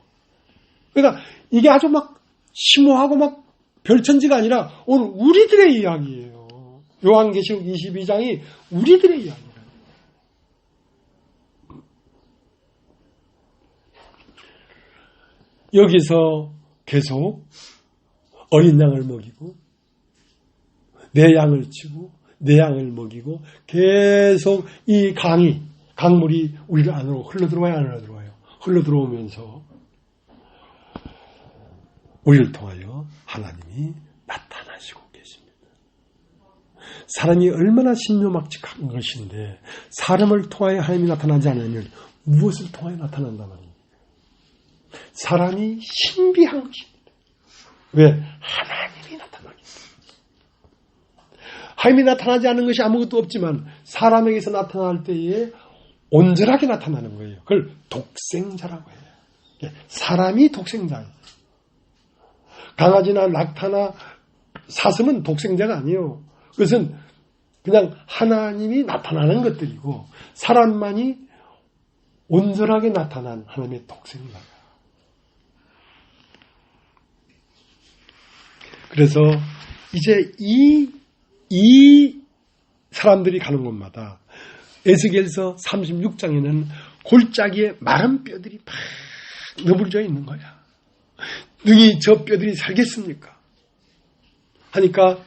그러니까 이게 아주 막 심오하고 막 별천지가 아니라 오늘 우리들의 이야기예요. 요한계시록 22장이 우리들의 이야기예요. 여기서 계속 어린 양을 먹이고 내 양을 치고 내 양을 먹이고 계속 이 강물이 우리 안으로 흘러들어와요, 안 흘러들어와요? 흘러들어오면서 우리를 통하여 하나님이 나타나시고 계십니다. 사람이 얼마나 신묘막측한 것인데 사람을 통하여 하나님이 나타나지 않으면 무엇을 통하여 나타난단 말입니까? 사람이 신비한 것입니다. 왜? 하나님이 나타나기 때문에. 하나님이 나타나지 않는 것이 아무것도 없지만 사람에게서 나타날 때에 온전하게 나타나는 거예요. 그걸 독생자라고 해요. 사람이 독생자예요. 강아지나 낙타나 사슴은 독생자가 아니에요. 그것은 그냥 하나님이 나타나는 것들이고 사람만이 온전하게 나타난 하나님의 독생자예요. 그래서 이제 이 사람들이 가는 곳마다 에스겔서 36장에는 골짜기에 마른 뼈들이 막 너부러져 있는 거야. 능히 저 뼈들이 살겠습니까? 하니까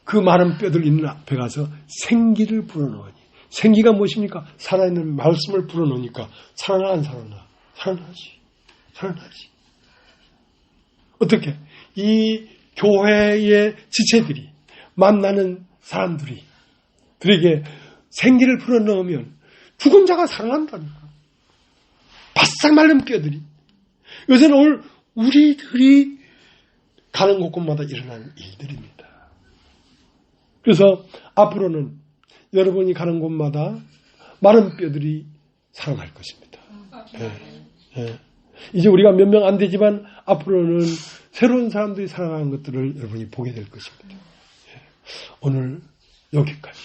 그 마른 뼈들 있는 앞에 가서 생기를 불어넣으니 생기가 무엇입니까? 살아있는 말씀을 불어넣으니까 살아나 안 살아나? 살아나지. 어떻게? 이 교회의 지체들이 만나는 사람들이 들에게 생기를 불어넣으면 죽은 자가 살아난다니까. 바싹 말른 뼈들이. 요새는 오늘 우리들이 가는 곳곳마다 일어나는 일들입니다. 그래서 앞으로는 여러분이 가는 곳마다 마른 뼈들이 살아날 것입니다. 예. 이제 우리가 몇 명 안 되지만 앞으로는 새로운 사람들이 살아나는 것들을 여러분이 보게 될 것입니다. 예. 오늘 여기까지.